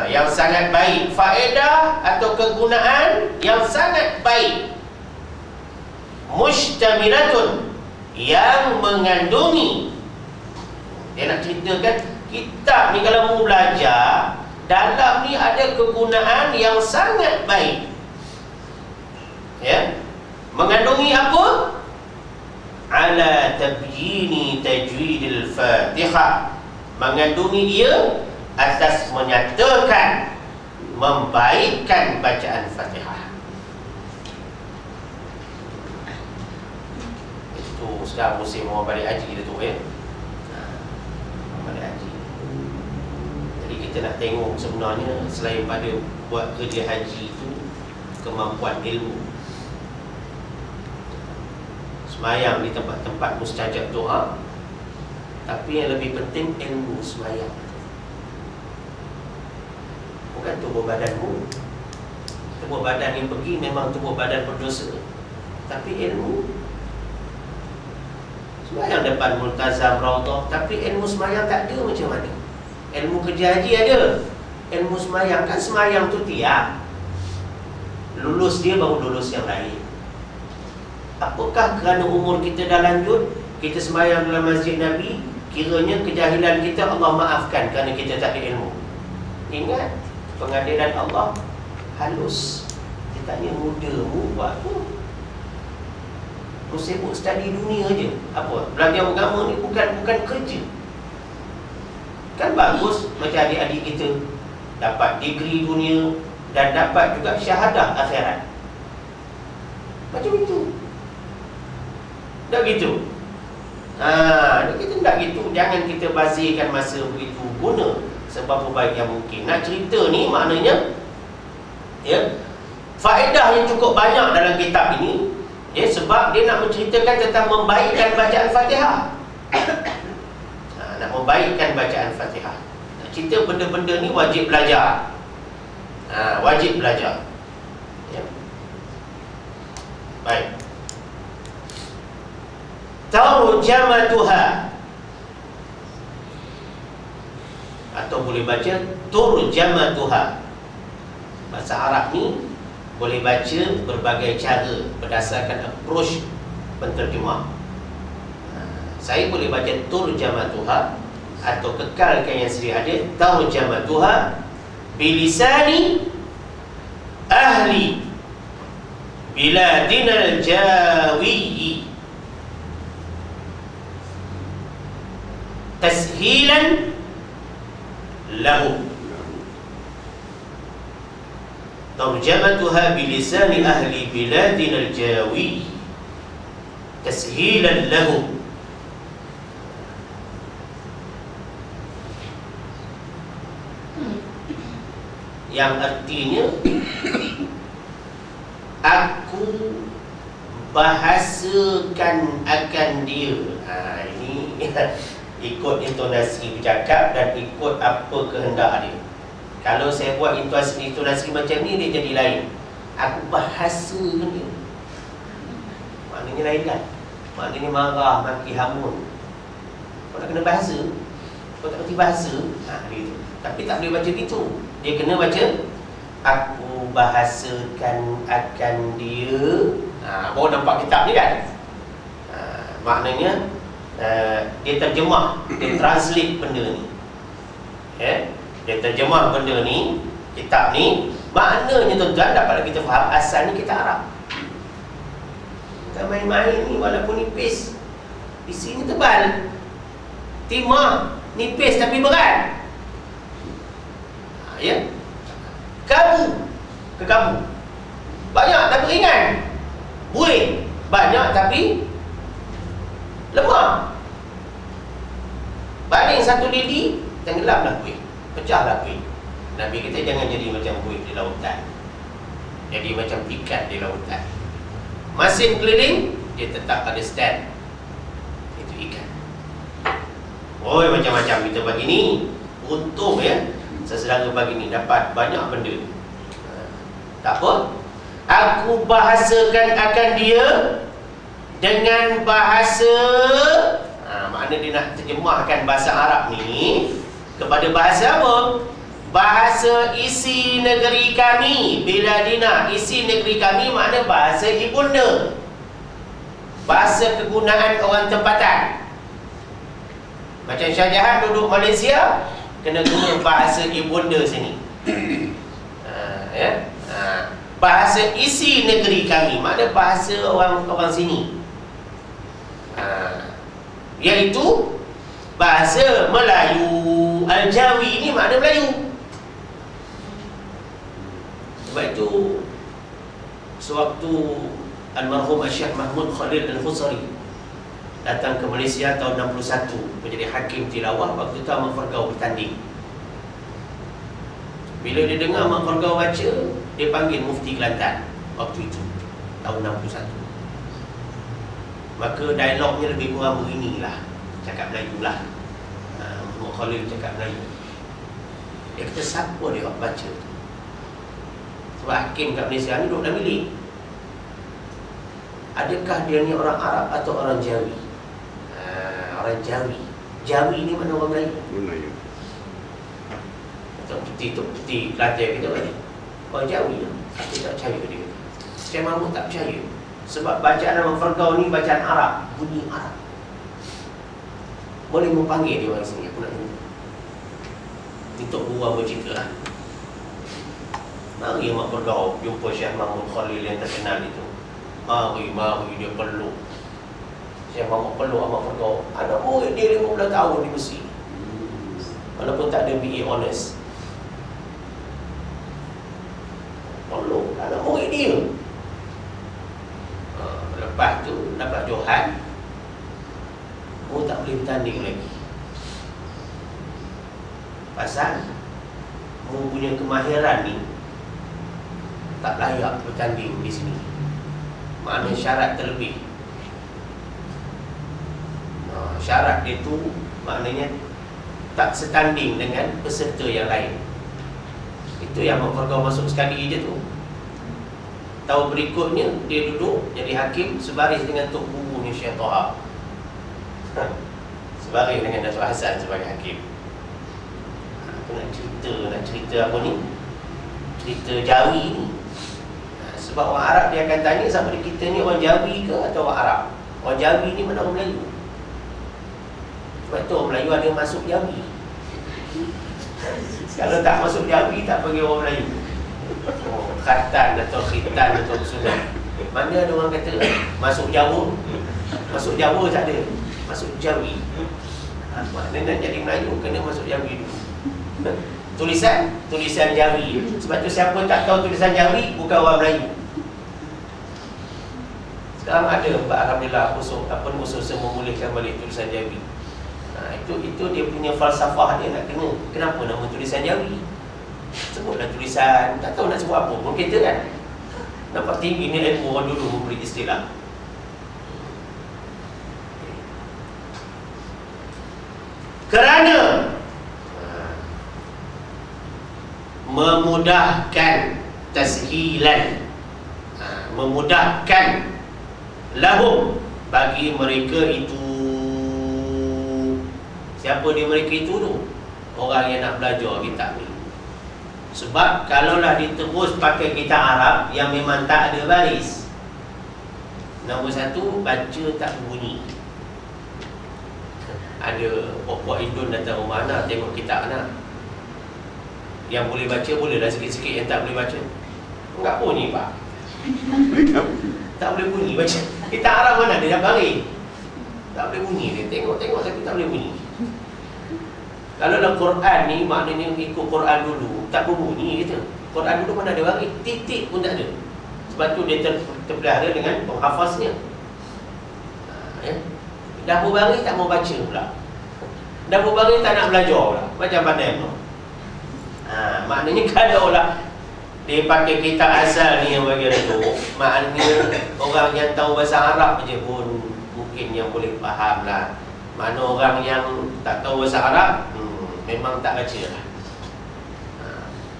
Yang sangat baik, faedah atau kegunaan yang sangat baik. Mustamilatun, yang mengandungi. Dia nak ceritakan kitab ni kalau mau belajar, dalam ni ada kegunaan yang sangat baik. Mengandungi apa? Ala tabyini tajwidil Fatihah. Mengandungi dia atas menyatakan, membaikkan bacaan Fatihah. Itu sekarang musim orang balik haji dia tu balik haji. Jadi kita nak tengok sebenarnya selain pada buat kerja haji itu, kemampuan ilmu. Semayang di tempat-tempat mustajab doa, tapi yang lebih penting ilmu semayang. Bukan tubuh badanmu. Tubuh badan yang pergi memang tubuh badan berdosa, tapi ilmu. Semayang depan multazam, raudah, tapi ilmu semayang tak ada macam mana? Ilmu kerja haji ada, ilmu semayang kan semayang tu tiap. lulus dia baru lulus yang lain. Apakah kerana umur kita dah lanjut, kita sembahyang dalam masjid Nabi, kiranya kejahilan kita Allah maafkan kerana kita tak ada ilmu? Ingat, pengadilan Allah halus. Dia tanya, mudamu buat apa? Kau sibuk study dunia je. Apa? Belajar agama ni bukan kerja. Kan bagus macam adik-adik kita dapat degree dunia dan dapat juga syahadah akhirat. Macam itu. Tak gitu. Kita tak gitu. Jangan kita bazirkan masa begitu guna seberapa baik yang mungkin. Nak cerita ni maknanya faedah yang cukup banyak dalam kitab ini, sebab dia nak menceritakan tentang membaikkan bacaan Fatihah. Nak membaikkan bacaan Fatihah. Nak cerita benda-benda ni wajib belajar. Wajib belajar. Baik. Tarjamatuha, atau boleh baca turjamatuha. Bahasa Arab ni boleh baca berbagai cara berdasarkan approach penterjemah. Saya boleh baca turjamatuha atau kekalkan yang sedia ada, tarjamatuha bilisani ahli biladinal jawi tashilan lahu. Tarjamatuha bilisani ahli biladinal jawi tashilan lahu. Yang artinya, aku bahasakan akan dia. Ini ikut intonasi bercakap dan ikut apa kehendak dia. Kalau saya buat intonasi macam ni, dia jadi lain. Aku bahasakan dia, maknanya lain kan? Maknanya marah, maki, hamun. Kau nak kena bahasa, kau tak kerti bahasa, dia tu. Tapi tak boleh baca gitu. Dia kena baca aku bahasakan akan dia. Baru nampak kitab ni kan? Maknanya dia terjemah, dia translate benda ni. Dia terjemah benda ni, kitab ni. Maknanya tuan-tuan, dapatlah kita faham asal ni kitab Arab. Bukan main-main ni, walaupun nipis. Isinya tebal. Timah nipis tapi berat. Kabu, kekabu. Banyak tapi ringan. Buih, banyak tapi lemah. Baling satu lidi, tenggelamlah buih, pecahlah buih. Nabi kita jangan jadi macam buih di lautan, jadi macam ikan di lautan. Masin keliling, dia tetap ada stand. Itu ikan. Macam-macam kita bagi ni. Untung sesedara pagi ni dapat banyak benda. Tak apa, aku bahasakan akan dia dengan bahasa, makna dia nak terjemahkan bahasa Arab ni kepada bahasa apa? Bahasa isi negeri kami, biladina. Isi negeri kami makna bahasa ibunda, bahasa kegunaan orang tempatan. Macam Shah Jahan duduk Malaysia, kena guna bahasa ibunda sini. Bahasa isi negeri kami makna bahasa orang sini, iaitu bahasa Melayu. Al-Jawi ni makna Melayu. Sebab itu sewaktu almarhum Syekh Mahmud Khalil Al-Khusari datang ke Malaysia tahun 61 menjadi hakim tilawah, waktu tu Ahmad Fargau bertanding. Bila dia dengar Ahmad Fargau baca, dia panggil Mufti Kelantan waktu itu, tahun 61. Maka dialognya lebih kurang beginilah, cakap Melayu lah. Ahmad Khalil cakap Melayu. Dia kata, siapa dia baca tu? Sebab hakim kat Malaysia ni duduk dalam bilik. Adakah dia ni orang Arab atau orang Jawi? Orang Jawi. Jawi ni mana orang Melayu? Melayu. Atau putih tu, putih Kelantan kita kan? Orang Jawi lah. Aku tak percaya dia. Syekh Mahmud tak percaya. Sebab bacaan Al-Farqaw ni bacaan Arab, bunyi Arab. Boleh memanggil dia orang sini, aku nak tengok. Ni Tok Guru apa cerita lah. Mari Mak Farqaw jumpa Syekh Mahmud Khalil yang terkenal itu. Mari dia peluk. Syekh Mahmud peluk Mak Farqaw. Anak murid dia 15 tahun di Mesir, walaupun tak ada BA Honours. Peluk anak murid dia. Lepas tu dapat Johan, mu tak boleh bertanding lagi. Pasal mu punya kemahiran ni tak layak bertanding di sini. Makna syarat terlebih. Syarat dia tu maknanya tak setanding dengan peserta yang lain. Itu yang Farqaw masuk sekali je tu. Tahun berikutnya dia duduk jadi hakim sebaris dengan Tok Gurunya Syekh Toha. Sebaris dengan Datuk Hasan sebagai hakim. Aku nak cerita apa ni? Cerita Jawi ni. Sebab orang Arab dia akan tanya sama ada kita ni orang Jawi ke atau orang Arab. Orang Jawi ni mana orang Melayu. Sebab tu orang Melayu ada masuk Jawi. Kalau tak masuk Jawi tak panggil orang Melayu. Khatan atau khitan atau sunat. Mana ada orang kata masuk Jawa. Masuk Jawa tak ada, masuk Jawi. Mana nak jadi Melayu kena masuk Jawi dulu. Tulisan Jawi. Sebab tu siapa tak tahu tulisan Jawi bukan orang Melayu. Sekarang ada alhamdulillah usaha memulihkan balik tulisan Jawi. Itu dia punya falsafah dia nak kena. Kenapa nama tulisan Jawi? Sebutlah tulisan, tak tahu nak sebut apa pun kita kan. Nampak tinggi ni ilmu orang dulu memberi istilah. Kerana memudahkan tashilan, memudahkan lahum, bagi mereka itu. Siapa dia mereka itu tu? Orang yang nak belajar kitab ni. Sebab kalaulah diterus pakai kitab Arab yang memang tak ada baris, nombor satu, baca tak bunyi. Ada puak-puak Indon datang rumah anak tengok kitab anak. Yang boleh baca bolehlah sikit-sikit, yang tak boleh baca enggak bunyi pak. Tak boleh bunyi baca. Kitab Arab mana ada baris? Tak boleh bunyi dia. Tengok-tengok tapi tak boleh bunyi. Kalau dalam Quran ni maknanya ikut Quran dulu, tak berbunyi kita. Quran dulu mana ada baris, titik pun tak ada. Sebab tu dia terpelihara dengan penghafaznya. Ya. Dah berbaris tak mau baca pula. Dah berbaris tak nak belajar pula. Macam mana tu? Maknanya kalau lah dia pakai kitab asal ni yang bagian tu, maknanya orang yang tahu bahasa Arab je pun mungkin yang boleh faham lah. Mana orang yang tak tahu bahasa Arab, memang tak baca lah.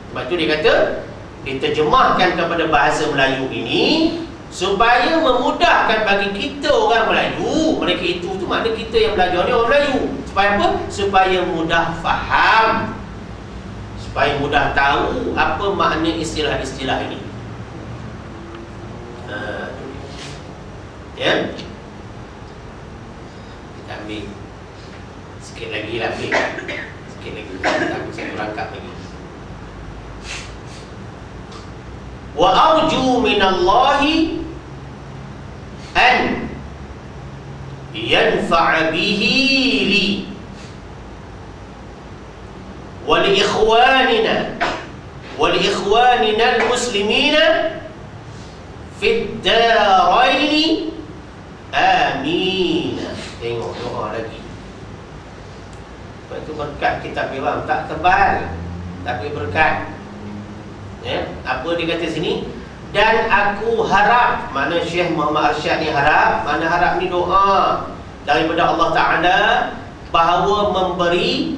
Sebab tu dia kata diterjemahkan kepada bahasa Melayu ini supaya memudahkan bagi kita orang Melayu. Mereka itu tu makna kita yang belajar ni orang Melayu. Supaya apa? Supaya mudah faham, supaya mudah tahu apa makna istilah-istilah ini. Ya. Kita ambil sikit lagi lah, ambil sikit lagi. Aku satu rangkap lagi. Wa arju minallahi an yanfa'a bihi li wa li ikhwanina al-muslimina fid daraini amin. Tengok doa lagi. Sebab itu berkat kitab Imam tak tebal, tapi berkat. Ya, apa dia kata sini? Dan aku harap, mana Syekh Muhammad Arsyad ni harap, mana harap ni doa daripada Allah Ta'ala bahawa memberi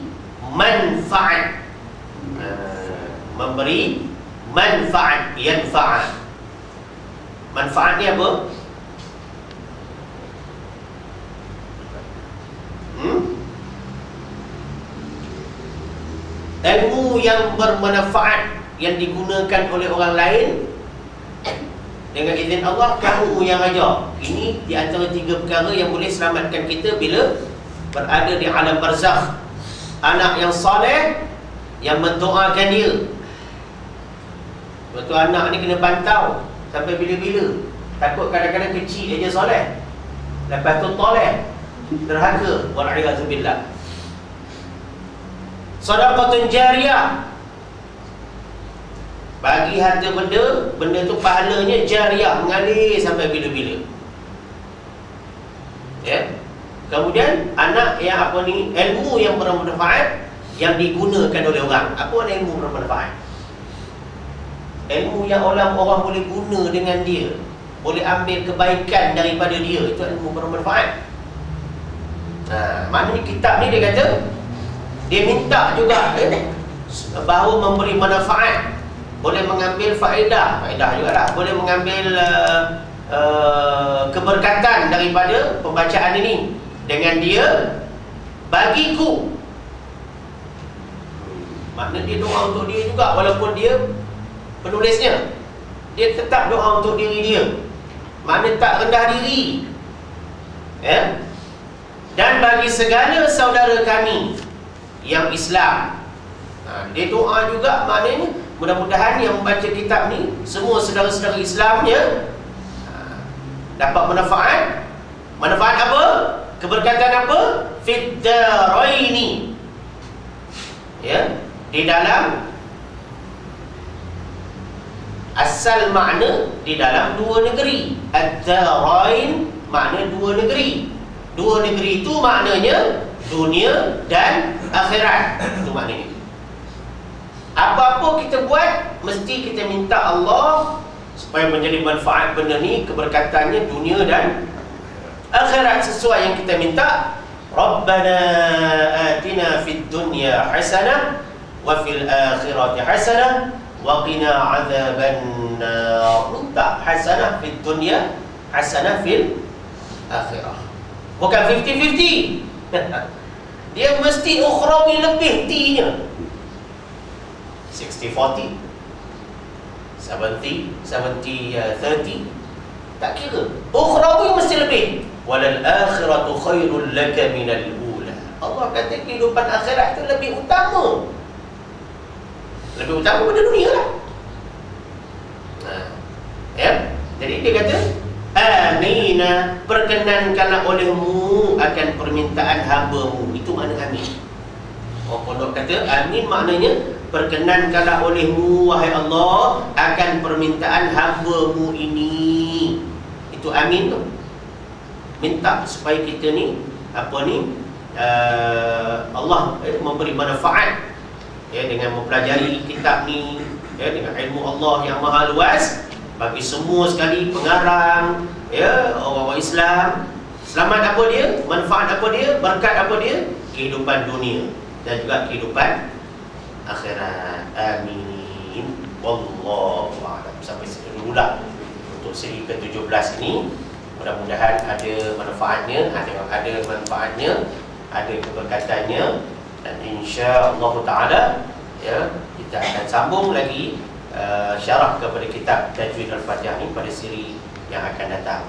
manfaat, memberi manfaat, yanfa'ah. Manfaat ni apa? Ilmu yang bermanfaat yang digunakan oleh orang lain dengan izin Allah kamu yang ajar. Ini di antara 3 perkara yang boleh selamatkan kita bila berada di alam barzakh. Anak yang soleh yang mendoakan dia. Betul, anak ni kena pantau sampai bila-bila. Takut kadang-kadang kecil aja soleh, lepas tu toleh, derhaka, wal'iyazubillah. Sedekah jariyah, bagi harta benda tu pahalanya jariah, mengalir sampai bila-bila. Ya. Kemudian anak yang ilmu yang bermanfaat yang digunakan oleh orang. Apa makna ilmu bermanfaat? Ilmu yang orang boleh guna dengan dia, boleh ambil kebaikan daripada dia, itu ilmu bermanfaat. Maknanya kitab ni dia kata, dia minta juga bahawa memberi manfaat, boleh mengambil faedah jugalah, boleh mengambil keberkatan daripada pembacaan ini. Dengan dia bagiku, maknanya dia doa untuk dia juga, walaupun dia penulisnya, dia tetap doa untuk diri dia, maknanya tak rendah diri, ya. Dan bagi segala saudara kami yang Islam, dia doa juga, maknanya mudah-mudahan yang membaca kitab ni semua saudara-saudara Islamnya dapat manfaat. Manfaat apa? Keberkatan apa? Fid daraini, ya, di dalam asal makna di dalam 2 negeri. Ad-darain makna 2 negeri. 2 negeri itu maknanya dunia dan akhirat. Itu maknanya. Apa-apa kita buat mesti kita minta Allah supaya menjadi manfaat benda ni, keberkatannya dunia dan akhirat sesuai yang kita minta. Rabbana atina fid dunya hasanah wa fil akhirati hasanah wa qina adzaban nar. Minta hasanah fid dunya, hasanah fil akhirah. Bukan 50-50. Dia mesti ukhrawi lebih T-nya. 60-40, 70-30, tak kira. Ukhrawi mesti lebih. Walal akhiratu khairul laka minal ula. Allah kata kehidupan akhirat itu lebih utama. Lebih utama pada dunia lah. Ya. Jadi dia kata, amina, perkenankanlah olehmu akan permintaan hamba-Mu. Itu makna amin. Orang pondok kata amin maknanya perkenankanlah olehmu wahai Allah akan permintaan hamba-Mu ini. Itu amin tu. Minta supaya kita ni Allah memberi manfaat, ya, dengan mempelajari kitab ni, ya, dengan ilmu Allah yang maha luas bagi semua sekali pengarang, ya, orang-orang Islam. Selamat apa dia? Manfaat apa dia? Berkat apa dia? Kehidupan dunia dan juga kehidupan akhirat. Amin. Wallahu a'lam. Sampai sini dululah untuk seri ke-17 ini. Mudah-mudahan ada manfaatnya, ada manfaatnya, ada keberkatannya, dan insya-Allah taala, ya, kita akan sambung lagi syarah kepada kitab Tajwid Al-Fatihah ini pada siri yang akan datang.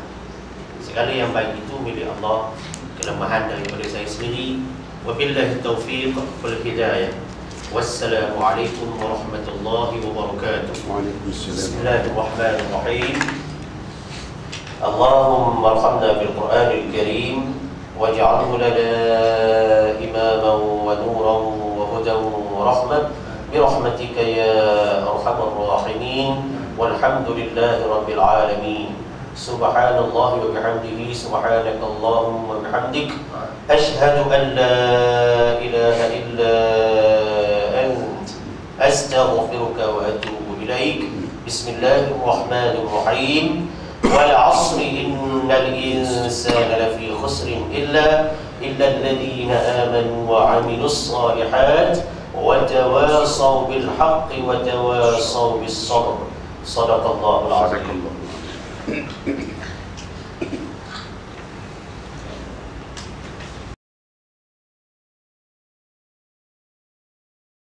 Segala yang baik itu milik Allah, kelemahan daripada saya sendiri. Wabillahi taufiq wal hidayah. Wassalamualaikum warahmatullahi wabarakatuh. Waalaikumsalam. Bismillahirrahmanirrahim. اللهم ارحمنا بالقرآن الكريم واجعله لنا إماما ونورا وهدى ورحمة برحمتك يا أرحم الراحمين والحمد لله رب العالمين. سبحان الله وبحمده سبحانك اللهم وبحمدك أشهد أن لا إله إلا أنت أستغفرك وأتوب إليك. بسم الله الرحمن الرحيم. والعصر إن الإنسان لفي خسر إلا الذين آمنوا وعملوا الصالحات وتواصوا بالحق وتواصوا بالصبر. صدق الله العظيم.